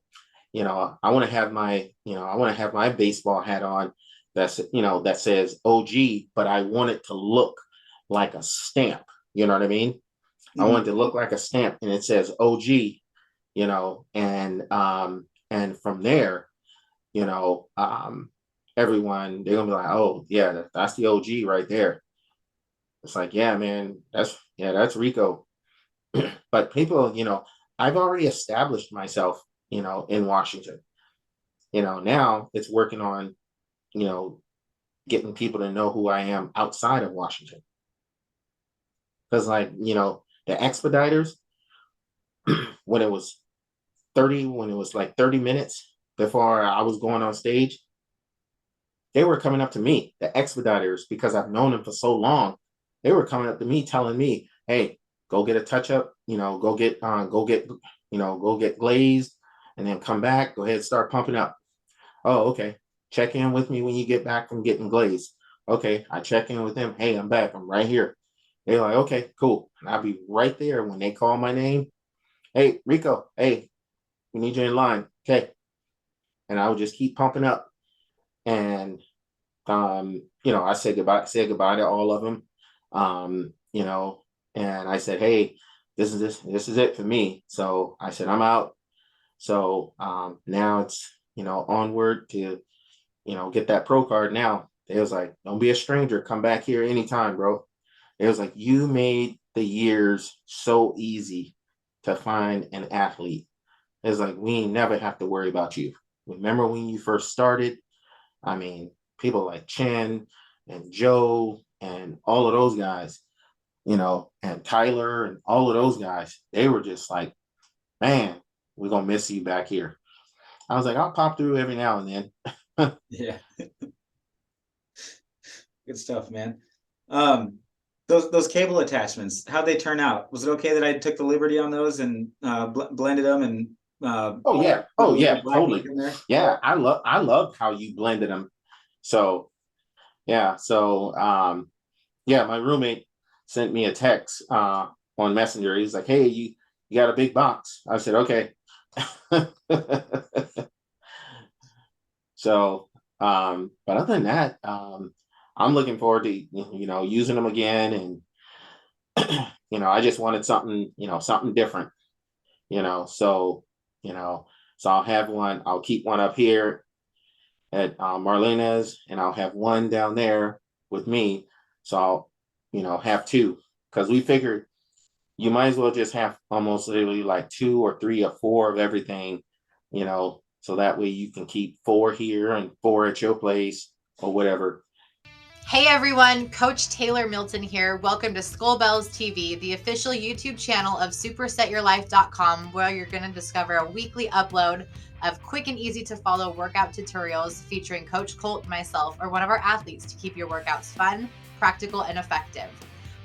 I want to have my baseball hat on that says OG, but I want it to look like a stamp. You know what I mean? I want it to look like a stamp and it says OG, and from there, everyone, they're gonna be like, oh yeah, that's the OG right there. It's like, yeah, man, that's Rico. But people, I've already established myself, in Washington. Now it's working on, getting people to know who I am outside of Washington. Because like, you know, the expediters, when it was like 30 minutes before I was going on stage, they were coming up to me, the expediters, because I've known them for so long. They were coming up to me telling me, hey, go get a touch up, you know, go get glazed and then come back, go ahead and start pumping up. Oh, okay. Check in with me when you get back from getting glazed. Okay, I check in with them. Hey, I'm back. I'm right here. They're like, okay, cool. And I'll be right there when they call my name. Hey, Rico, hey, we need you in line. Okay. And I would just keep pumping up. And you know, I said goodbye to all of them. You know, and I said, hey, this is it for me. So I said, I'm out. So now it's, you know, onward to, you know, get that pro card now. It was like, don't be a stranger. Come back here anytime, bro. It was like, you made the years so easy to find an athlete. It's like, we never have to worry about you. Remember when you first started? I mean, people like Chen and Joe and all of those guys, you know, and Tyler and all of those guys, they were just like, man, we're going to miss you back here. I was like, I'll pop through every now and then. Yeah. Good stuff, man. Those cable attachments, how'd they turn out? Was it okay that I took the liberty on those and blended them and oh yeah, totally. Yeah, I love how you blended them. So yeah, yeah, my roommate sent me a text on Messenger. He's like, hey, you got a big box. I said, okay. So but other than that, I'm looking forward to, you know, using them again. And you know, I just wanted something, you know, something different, you know. So I'll have one. I'll keep one up here at Marlena's, and I'll have one down there with me. So I'll, you know, have two, because we figured you might as well just have almost literally like 2 or 3 or 4 of everything, you know, so that way you can keep 4 here and 4 at your place or whatever. Hey everyone, Coach Taylor Milton here. Welcome to Skullbellz TV, the official YouTube channel of supersetyourlife.com, where you're going to discover a weekly upload of quick and easy to follow workout tutorials featuring Coach Colt, myself, or one of our athletes to keep your workouts fun, practical, and effective.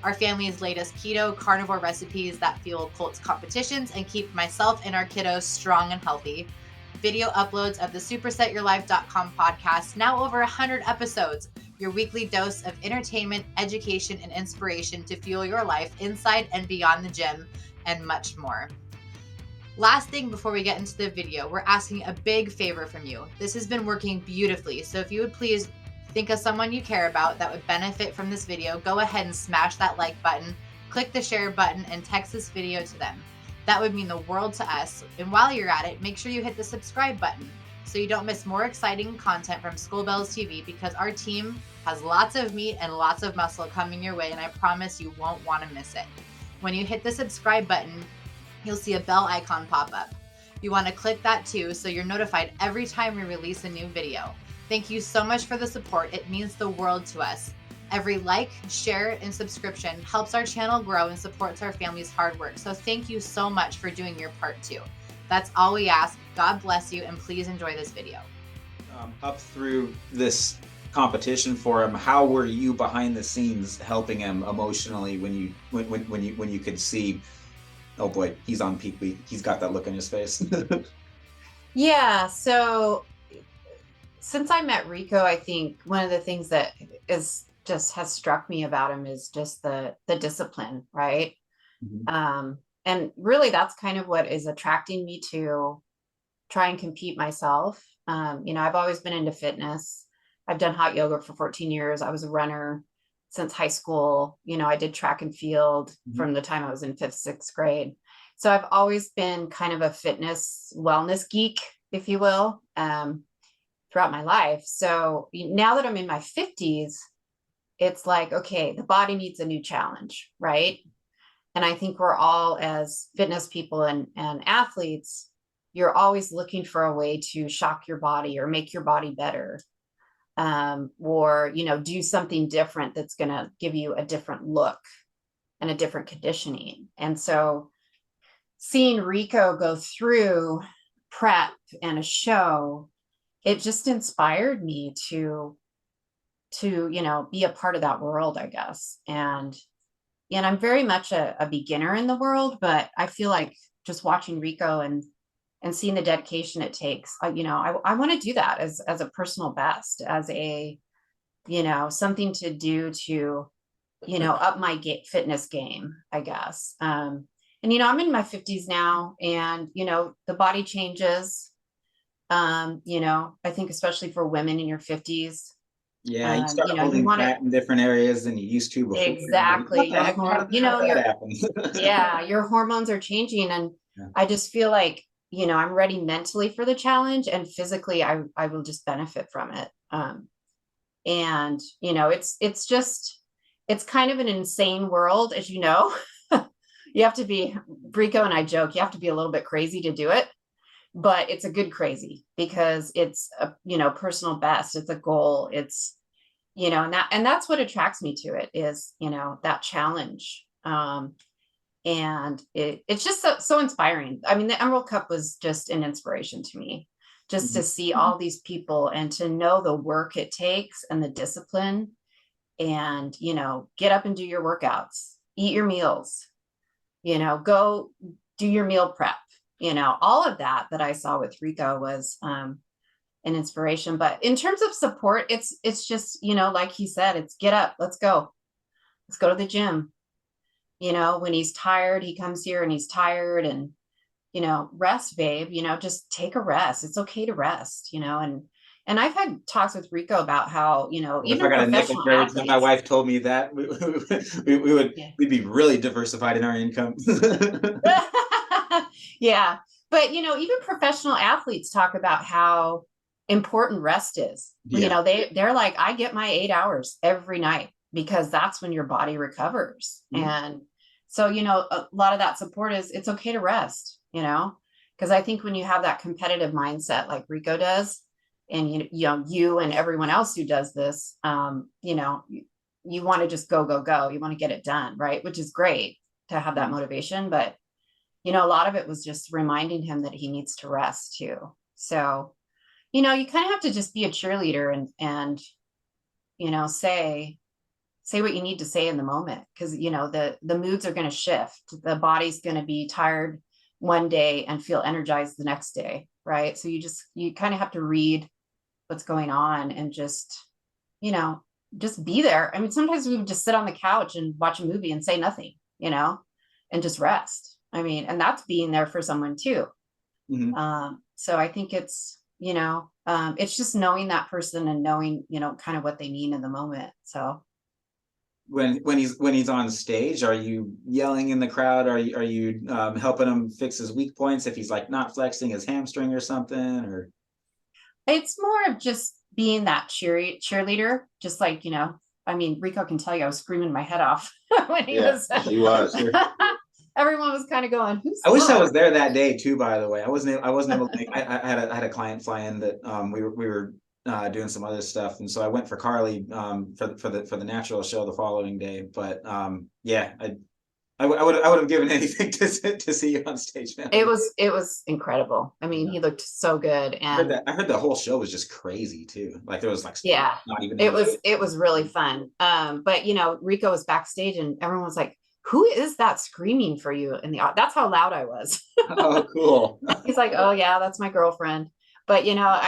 Our family's latest keto carnivore recipes that fuel Colt's competitions and keep myself and our kiddos strong and healthy. Video uploads of the supersetyourlife.com podcast, now over 100 episodes. Your weekly dose of entertainment, education, and inspiration to fuel your life inside and beyond the gym, and much more. Last thing before we get into the video, we're asking a big favor from you. This has been working beautifully, so if you would please think of someone you care about that would benefit from this video, go ahead and smash that like button, click the share button, and text this video to them. That would mean the world to us. And while you're at it, make sure you hit the subscribe button so you don't miss more exciting content from Skullbellz TV, because our team has lots of meat and lots of muscle coming your way, and I promise you won't want to miss it. When you hit the subscribe button, you'll see a bell icon pop up. You want to click that too, so you're notified every time we release a new video. Thank you so much for the support. It means the world to us. Every like, share, and subscription helps our channel grow and supports our family's hard work. So thank you so much for doing your part too. That's all we ask. God bless you, and please enjoy this video. Up through this competition for him, how were you behind the scenes helping him emotionally when you could see, oh boy, he's on peak week, he's got that look on his face? Yeah, so since I met Rico, I think one of the things that has struck me about him is just the discipline, right? Mm-hmm. And really that's kind of what is attracting me to try and compete myself. You know, I've always been into fitness. I've done hot yoga for 14 years. I was a runner since high school. You know, I did track and field from the time I was in 5th, 6th grade. So I've always been kind of a fitness wellness geek, if you will, throughout my life. So now that I'm in my 50s, it's like, okay, the body needs a new challenge, right? And I think we're all, as fitness people and athletes, you're always looking for a way to shock your body or make your body better. or, you know, do something different that's going to give you a different look and a different conditioning. And so seeing Rico go through prep and a show, it just inspired me to, you know, be a part of that world, I guess. And I'm very much a beginner in the world, but I feel like just watching Rico and seeing the dedication it takes, you know, I want to do that as a personal best, as a, you know, something to do to, you know, up my fitness game, I guess. And, you know, I'm in my 50s now, and, you know, the body changes. You know, I think especially for women in your 50s. Yeah, you start you know, holding you want fat in different areas than you used to before. exactly. What the heck? You know, How that happens? yeah, your hormones are changing, and Yeah. I just feel like, you know, I'm ready mentally for the challenge, and physically I will just benefit from it. And, you know, it's just, it's kind of an insane world, as you know. You have to be, Rico and I joke, you have to be a little bit crazy to do it, but it's a good crazy, because it's a, you know, personal best. It's a goal. It's, you know, and that's what attracts me to it, is, you know, that challenge. And it's just so inspiring. I mean, the Emerald Cup was just an inspiration to me, just to see all these people and to know the work it takes and the discipline, and, you know, get up and do your workouts, eat your meals, you know, go do your meal prep, you know, all of that I saw with Rico was an inspiration. But in terms of support, it's just, you know, like he said, it's get up, let's go to the gym. You know, when he's tired, he comes here and he's tired, and, you know, rest, babe, you know, just take a rest. It's okay to rest, you know. And I've had talks with Rico about how, you know, If even I got a nickel professional for every time my athletes, wife told me that, we'd be really diversified in our income. yeah. But, you know, even professional athletes talk about how important rest is. Yeah. You know, they're like, I get my 8 hours every night, because that's when your body recovers. And so, you know, a lot of that support is, it's okay to rest, you know, because I think when you have that competitive mindset like Rico does, and, you know, you and everyone else who does this, you know, you want to just go. You want to get it done, right? Which is great to have that motivation. But, you know, a lot of it was just reminding him that he needs to rest too. So, you know, you kind of have to just be a cheerleader and, you know, say what you need to say in the moment, because, you know, the moods are going to shift. The body's going to be tired one day and feel energized the next day, right? So you kind of have to read what's going on and just, you know, just be there. I mean, sometimes we would just sit on the couch and watch a movie and say nothing, you know, and just rest. I mean, and that's being there for someone too. So I think it's, you know, it's just knowing that person and knowing, you know, kind of what they mean in the moment. So when he's on stage, are you yelling in the crowd? Are you helping him fix his weak points if he's like not flexing his hamstring or something? Or it's more of just being that cheerleader, just like, you know, I mean, Rico can tell you I was screaming my head off when he was. He was. Everyone was kind of going, who's I wish I was there that day too, by the way. I wasn't able to make, I had a client fly in that we were doing some other stuff, and so I went for Carly for the natural show the following day. But yeah, I would have given anything to see you on stage, man. It was incredible. I mean, he looked so good, and I heard the whole show was just crazy too. Like there was like not even it was really fun. But you know, Rico was backstage, and everyone was like, who is that screaming for you in the, that's how loud I was. Oh, cool. He's like, oh yeah, that's my girlfriend. But, you know,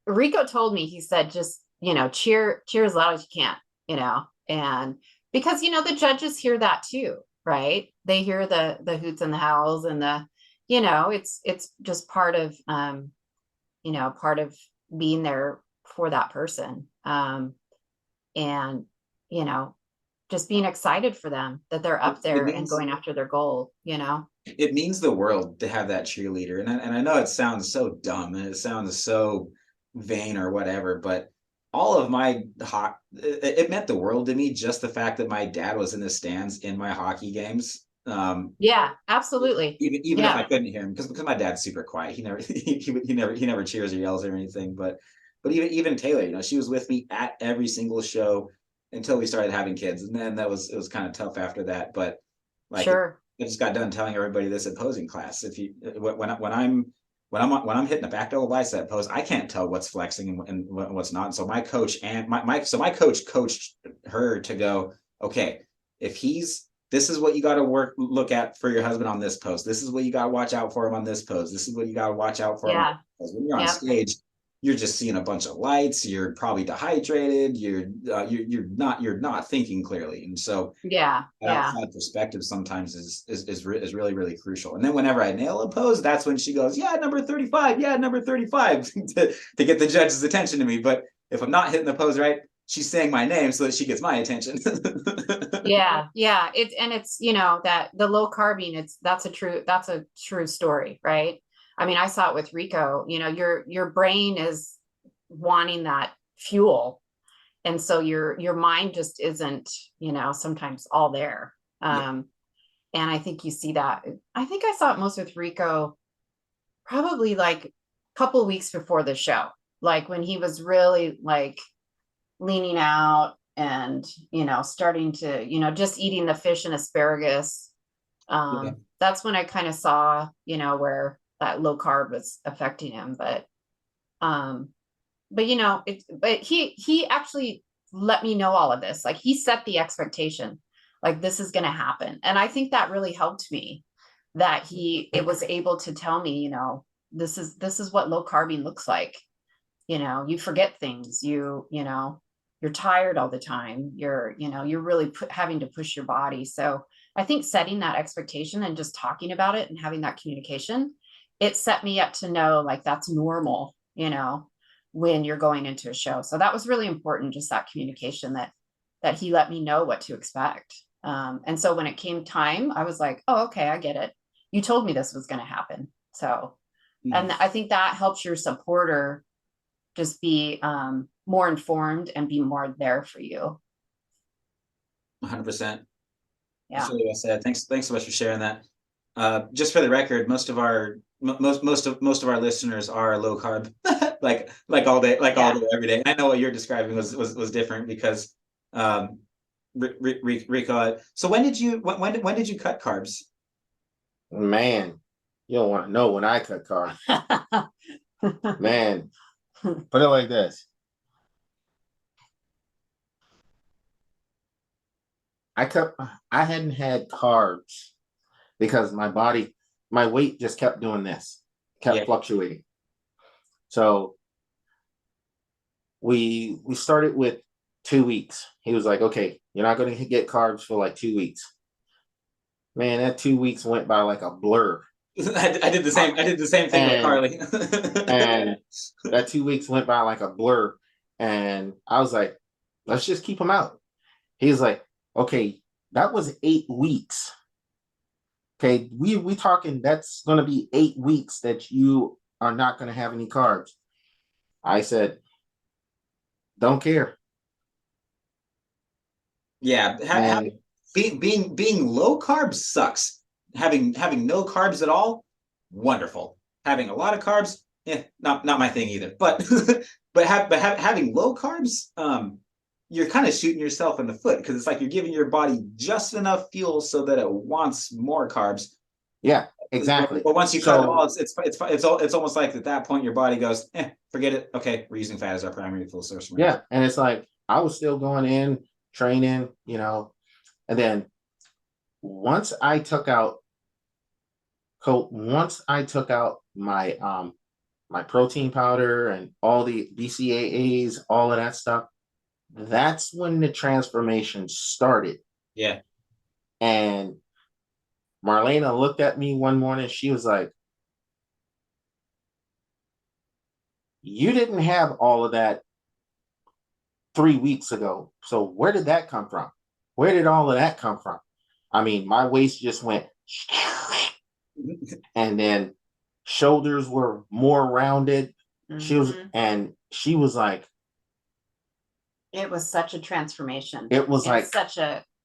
Rico told me, he said, just, you know, cheer as loud as you can, you know, and because, you know, the judges hear that too, right? They hear the hoots and the howls and the, you know, it's just part of, you know, part of being there for that person. And, you know, just being excited for them that they're up there and going after their goal, you know. It means the world to have that cheerleader. And I know it sounds so dumb and it sounds so vain or whatever, but all of my it meant the world to me, just the fact that my dad was in the stands in my hockey games. Yeah, absolutely. Even if I couldn't hear him, because my dad's super quiet. He never he never cheers or yells or anything, but But even Taylor, you know, she was with me at every single show until we started having kids, and then it was kind of tough after that. But like, Sure. I just got done telling everybody this at posing class. If you when I'm hitting a back double bicep pose, I can't tell what's flexing and what's not. So my coach and my coach coached her to go, okay, if this is what you got to look at for your husband on this pose. This is what you got to watch out for him on this pose. This is what you got to watch out for him on this pose. When you're on stage, you're just seeing a bunch of lights. You're probably dehydrated. You're not thinking clearly, and so outside perspective sometimes is really, really crucial. And then whenever I nail a pose, that's when she goes, "Yeah, number 35. Yeah, number 35," to get the judge's attention to me. But if I'm not hitting the pose right, she's saying my name so that she gets my attention. Yeah. It's you know, that the low carbing, that's a true story, right? I mean, I saw it with Rico. You know, your brain is wanting that fuel, and so your mind just isn't, you know, sometimes all there. And I think you see that. I think I saw it most with Rico, probably like a couple weeks before the show, like when he was really like leaning out and, you know, starting to, you know, just eating the fish and asparagus. That's when I kind of saw, you know, where that low carb was affecting him. But you know, but he actually let me know all of this. Like, he set the expectation, like, this is going to happen. And I think that really helped me, that it was able to tell me, you know, this is what low carbing looks like. You know, you forget things, you know, you're tired all the time. You're really having to push your body. So I think setting that expectation and just talking about it and having that communication, it set me up to know, like, that's normal, you know, when you're going into a show. So that was really important, just that communication, that he let me know what to expect. And so when it came time, I was like, oh, okay, I get it. You told me this was going to happen. So, and I think that helps your supporter just be more informed and be more there for you. 100%. Yeah. That's really well said. Thanks so much for sharing that. Just for the record, most of our listeners are low carb, like all day, all day, every day. I know what you're describing was different because Rico. So when did you cut carbs? Man, you don't want to know when I cut carbs. Man, put it like this. I hadn't had carbs because my weight just kept doing this, kept fluctuating. So we started with 2 weeks. He was like, okay, you're not going to get carbs for like 2 weeks. Man, that 2 weeks went by like a blur. I did the same thing with Carly. And that 2 weeks went by like a blur. And I was like, let's just keep them out. He's like, okay, that was 8 weeks. Okay, we talking, that's going to be 8 weeks that you are not going to have any carbs. I said, don't care. Yeah, being low carb sucks. Having no carbs at all, wonderful. Having a lot of carbs, not my thing either. But having low carbs, you're kind of shooting yourself in the foot, because it's like you're giving your body just enough fuel so that it wants more carbs. Yeah, exactly. But once you cut it all, it's almost like at that point your body goes, forget it. Okay, we're using fat as our primary fuel source. Yeah, and it's like I was still going in, training, you know, and then once I took out my my protein powder and all the BCAAs, all of that stuff, that's when the transformation started. Yeah. And Marlena looked at me one morning. She was like, you didn't have all of that 3 weeks ago. So where did that come from? Where did all of that come from? I mean, my waist just went, and then shoulders were more rounded. Mm-hmm. She was like, it was such a transformation. It was like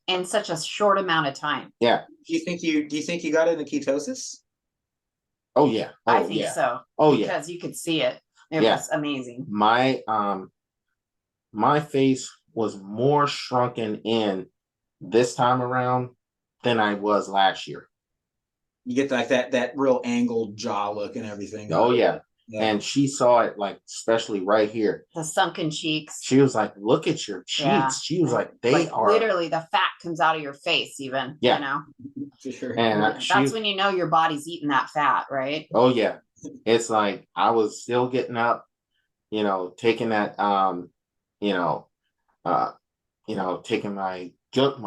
in such a short amount of time. Yeah. Do you think you got into ketosis? Oh yeah. I think so. Oh because you could see it. It was amazing. My face was more shrunken in this time around than I was last year. You get like that real angled jaw look and everything. Oh yeah. And she saw it, like, especially right here. The sunken cheeks. She was like, look at your cheeks. Yeah. She was like, they are literally, the fat comes out of your face even. Yeah. You know? For sure. And that's when you know your body's eating that fat, right? Oh yeah. It's like I was still getting up, taking that taking my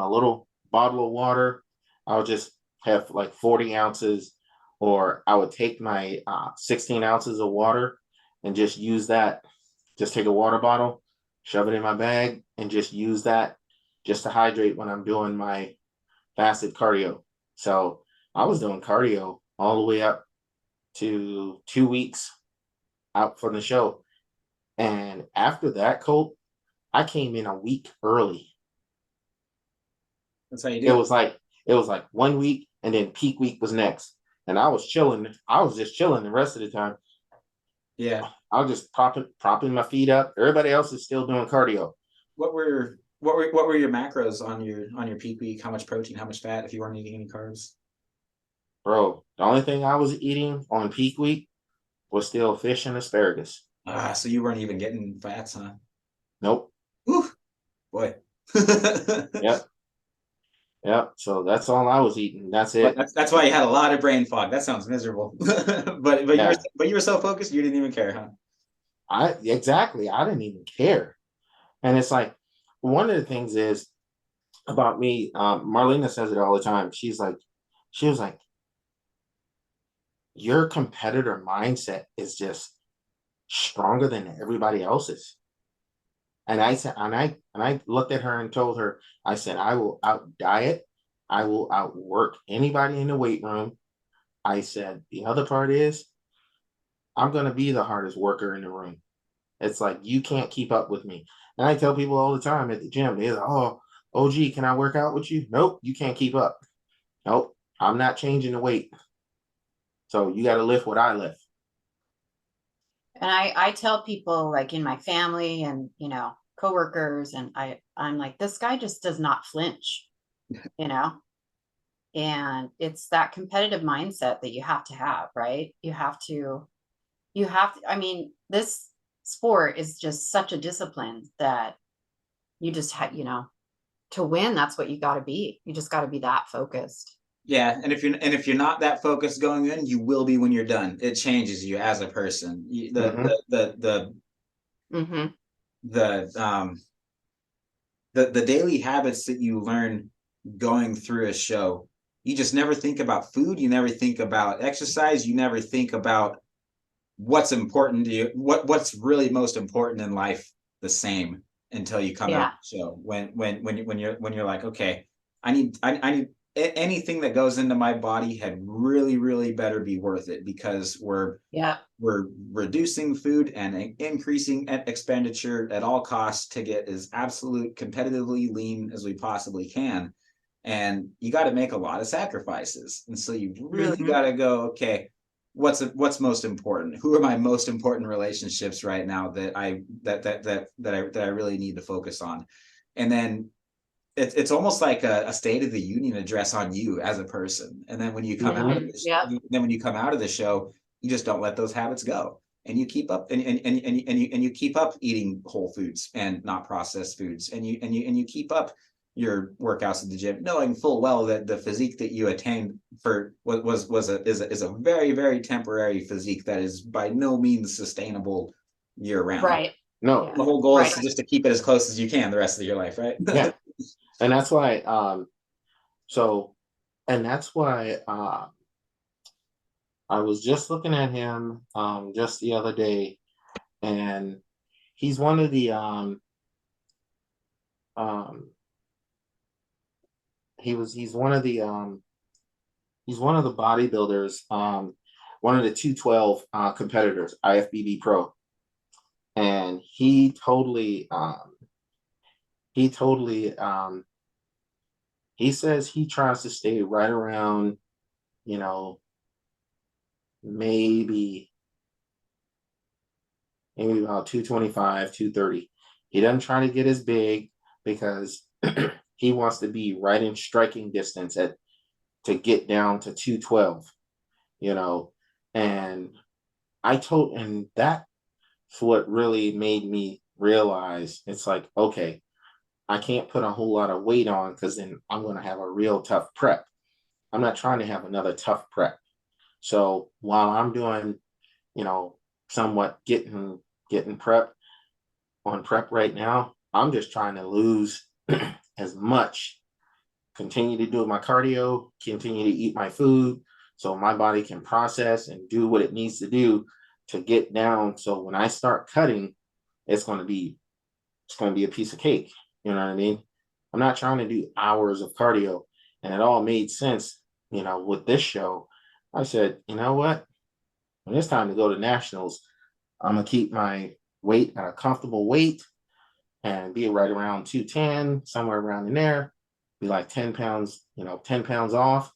little bottle of water. I would just have like 40 ounces, or I would take my 16 ounces of water and just use that. Just take a water bottle, shove it in my bag, and just use that just to hydrate when I'm doing my fasted cardio. So I was doing cardio all the way up to 2 weeks out from the show. And after that, Colt, I came in a week early. That's how you do it. It was like 1 week, and then peak week was next. And I was chilling. I was just chilling the rest of the time. Yeah. I was just propping my feet up. Everybody else is still doing cardio. What were your macros on your peak week? How much protein, how much fat, if you weren't eating any carbs? Bro, the only thing I was eating on peak week was still fish and asparagus. So you weren't even getting fats, huh? Nope. Whew. Boy. Yep. So that's all I was eating. That's it. That's why you had a lot of brain fog. That sounds miserable. but you were so focused, you didn't even care, huh? Exactly. I didn't even care. And it's like, one of the things is about me, Marlena says it all the time. She was like, your competitor mindset is just stronger than everybody else's. And I said, and I looked at her and told her, I said, I will out diet. I will outwork anybody in the weight room. I said, the other part is, I'm going to be the hardest worker in the room. It's like, you can't keep up with me. And I tell people all the time at the gym, they're like, oh, OG, can I work out with you? Nope, you can't keep up. Nope, I'm not changing the weight. So you got to lift what I lift. And I tell people, like, in my family and, coworkers, and I'm like, this guy just does not flinch, and it's that competitive mindset that you have to have, right? You have to, I mean, this sport is just such a discipline that you just have, to win, that's what you got to be. You just got to be that focused. Yeah, and if you're not that focused going in, you will be when you're done. It changes you as a person. The daily habits that you learn going through a show, you just never think about food. You never think about exercise. You never think about what's important to you. What's really most important in life the same until you come out of the show. When you're like, okay, I need anything that goes into my body had really, really better be worth it, because we're reducing food and increasing expenditure at all costs to get as absolute competitively lean as we possibly can. And you got to make a lot of sacrifices. And so you really got to go, okay, what's most important? Who are my most important relationships right now that I really need to focus on? And then it's almost like a State of the Union address on you as a person. And then when you come out of the show, you just don't let those habits go, and you keep up and you keep up eating whole foods and not processed foods, and you keep up your workouts at the gym, knowing full well that the physique that you attained is a very, very temporary physique that is by no means sustainable year round. Right. No. The whole goal is just to keep it as close as you can the rest of your life, right? Yeah. And that's why, that's why I was just looking at him just the other day, and he's one of the he's one of the bodybuilders, one of the 212 competitors, IFBB Pro, and he says he tries to stay right around, maybe maybe about 225, 230. He doesn't try to get as big because he wants to be right in striking distance to get down to 212, you know. And that's what really made me realize it's like, okay, I can't put a whole lot of weight on because then I'm going to have a real tough prep. I'm not trying to have another tough prep. So while I'm doing, somewhat getting prep right now, I'm just trying to lose as much, continue to do my cardio, continue to eat my food so my body can process and do what it needs to do to get down. So when I start cutting, it's going to be a piece of cake. You know what I mean? I'm not trying to do hours of cardio. And it all made sense, with this show. I said, you know what? When it's time to go to nationals, I'm going to keep my weight at a comfortable weight and be right around 210, somewhere around in there, be like 10 pounds, 10 pounds off.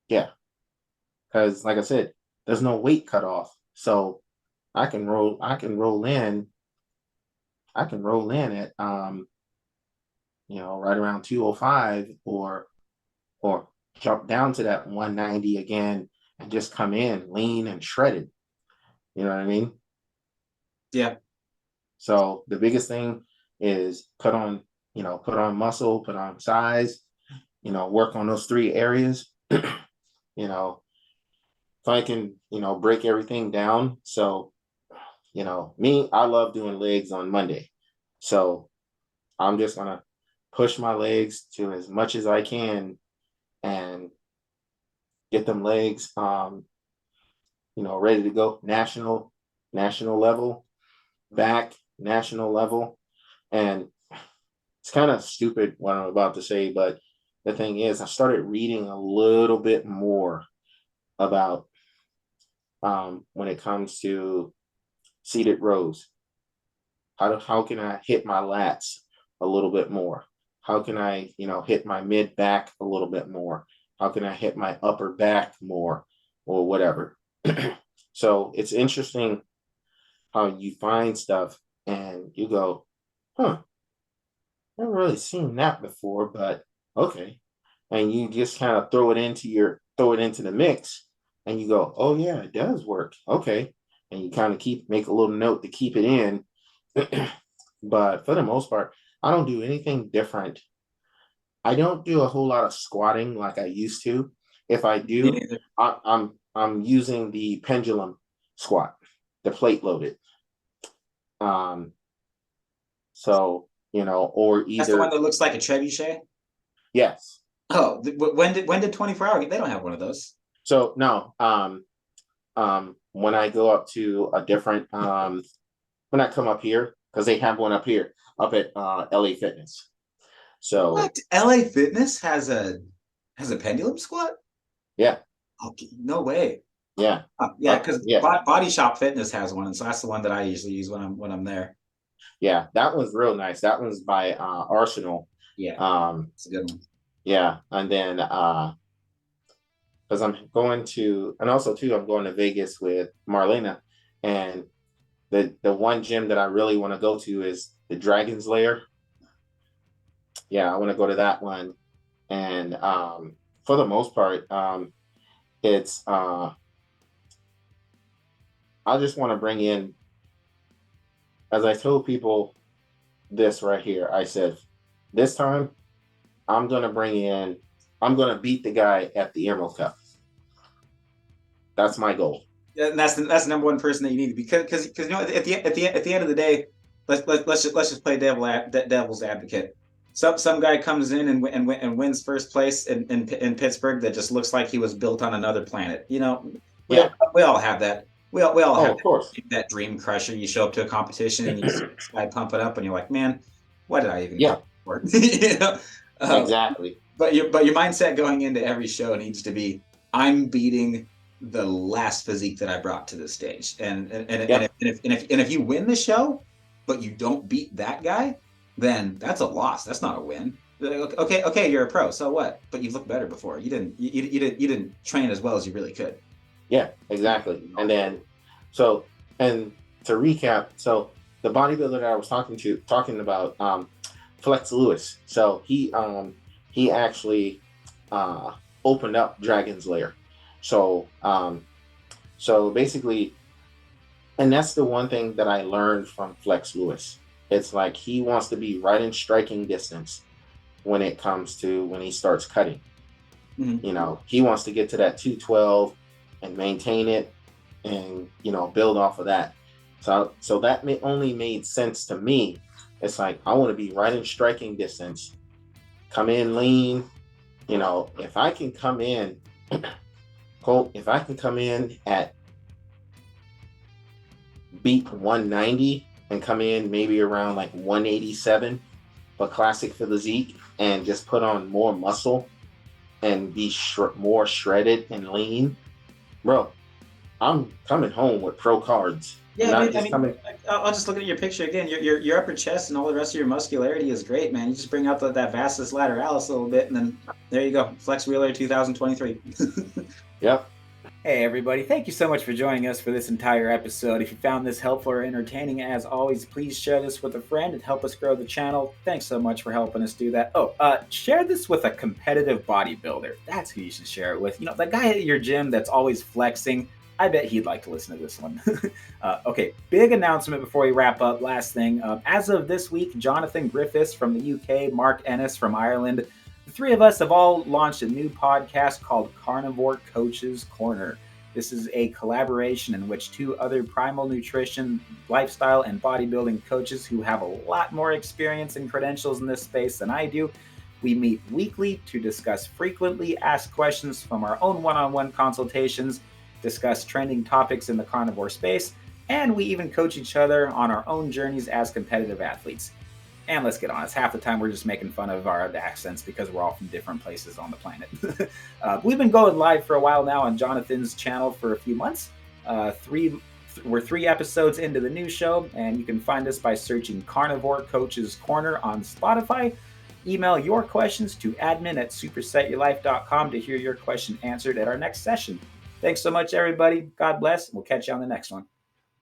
Yeah. Because like I said, there's no weight cut off. So I can roll in at, right around 205 or jump down to that 190 again and just come in lean and shredded. You know what I mean? Yeah. So the biggest thing is put on muscle, put on size, work on those 3 areas. If I can, break everything down. So, me, I love doing legs on Monday. So I'm just going to push my legs to as much as I can and get them legs, ready to go national level, back national level. And it's kind of stupid what I'm about to say, but the thing is, I started reading a little bit more about when it comes to seated rows. How can I hit my lats a little bit more? How can I, hit my mid back a little bit more? How can I hit my upper back more or whatever? So it's interesting how you find stuff and you go, huh, I've really seen that before, but okay. And you just kind of throw it into the mix and you go, oh yeah, it does work. Okay. And you kind of make a little note to keep it in. But for the most part, I don't do anything different. I don't do a whole lot of squatting like I used to. If I do, I'm using the pendulum squat, the plate loaded. So, or either. That's the one that looks like a trebuchet? Yes. Oh, when did 24 Hour? They don't have one of those. So no, when I go up to a different, when I come up here, because they have one up here, up at LA Fitness. So what? LA Fitness has a pendulum squat? Yeah. Okay, no way. Yeah. Yeah, because Body Shop Fitness has one, and so that's the one that I usually use when I'm there. Yeah, that one's real nice. That one's by Arsenal. Yeah. It's a good one. Yeah, and then because I'm going to, and also too, I'm going to Vegas with Marlena, and the one gym that I really want to go to is the Dragon's Lair. Yeah, I want to go to that one, and for the most part, it's I just want to bring in, as I told people this right here, I said, this time I'm going to beat the guy at the Emerald Cup. That's my goal. Yeah, and that's the number one person that you need, because at the end of the day, let's just play devil's advocate. Some guy comes in and wins first place in Pittsburgh that just looks like he was built on another planet. We all have that. We all have that dream crusher. You show up to a competition and you see this guy pump it up, and you're like, man, why did I even go for it? Exactly. But your mindset going into every show needs to be, I'm beating the last physique that I brought to the stage. And if you win the show, but you don't beat that guy, then that's a loss. That's not a win. Okay, you're a pro. So what? But you've looked better before. You didn't train as well as you really could. Yeah, exactly. And then, and to recap, so the bodybuilder that I was talking about, Flex Lewis. So he actually opened up Dragon's Lair. So basically, and that's the one thing that I learned from Flex Lewis. It's like he wants to be right in striking distance when it comes to when he starts cutting. Mm-hmm. You know, he wants to get to that 212 and maintain it, and build off of that. So that only made sense to me. It's like I want to be right in striking distance, come in lean. If I can come in, Colt, if I can come in at beat 190 and come in maybe around like 187 for Classic Physique and just put on more muscle and be more shredded and lean, bro, I'm coming home with pro cards. Yeah, I'll just look at your picture again. Your upper chest and all the rest of your muscularity is great, man. You just bring out that vastus lateralis a little bit, and then there you go. Flex Wheeler 2023. Yep. Hey, everybody. Thank you so much for joining us for this entire episode. If you found this helpful or entertaining, as always, please share this with a friend and help us grow the channel. Thanks so much for helping us do that. Share this with a competitive bodybuilder. That's who you should share it with. That guy at your gym that's always flexing. I bet he'd like to listen to this one. Okay, big announcement before we wrap up. Last thing, as of this week, Jonathan Griffiths from the UK, Mark Ennis from Ireland, the three of us have all launched a new podcast called Carnivore Coaches Corner. This is a collaboration in which two other primal nutrition, lifestyle, and bodybuilding coaches who have a lot more experience and credentials in this space than I do. We meet weekly to discuss frequently asked questions from our own one-on-one consultations, discuss trending topics in the carnivore space, and we even coach each other on our own journeys as competitive athletes. And let's get honest, half the time we're just making fun of our accents because we're all from different places on the planet. We've been going live for a while now on Jonathan's channel for a few months. We're 3 episodes into the new show, and you can find us by searching Carnivore Coaches Corner on Spotify. Email your questions to admin@supersetyourlife.com to hear your question answered at our next session. Thanks so much, everybody. God bless. We'll catch you on the next one.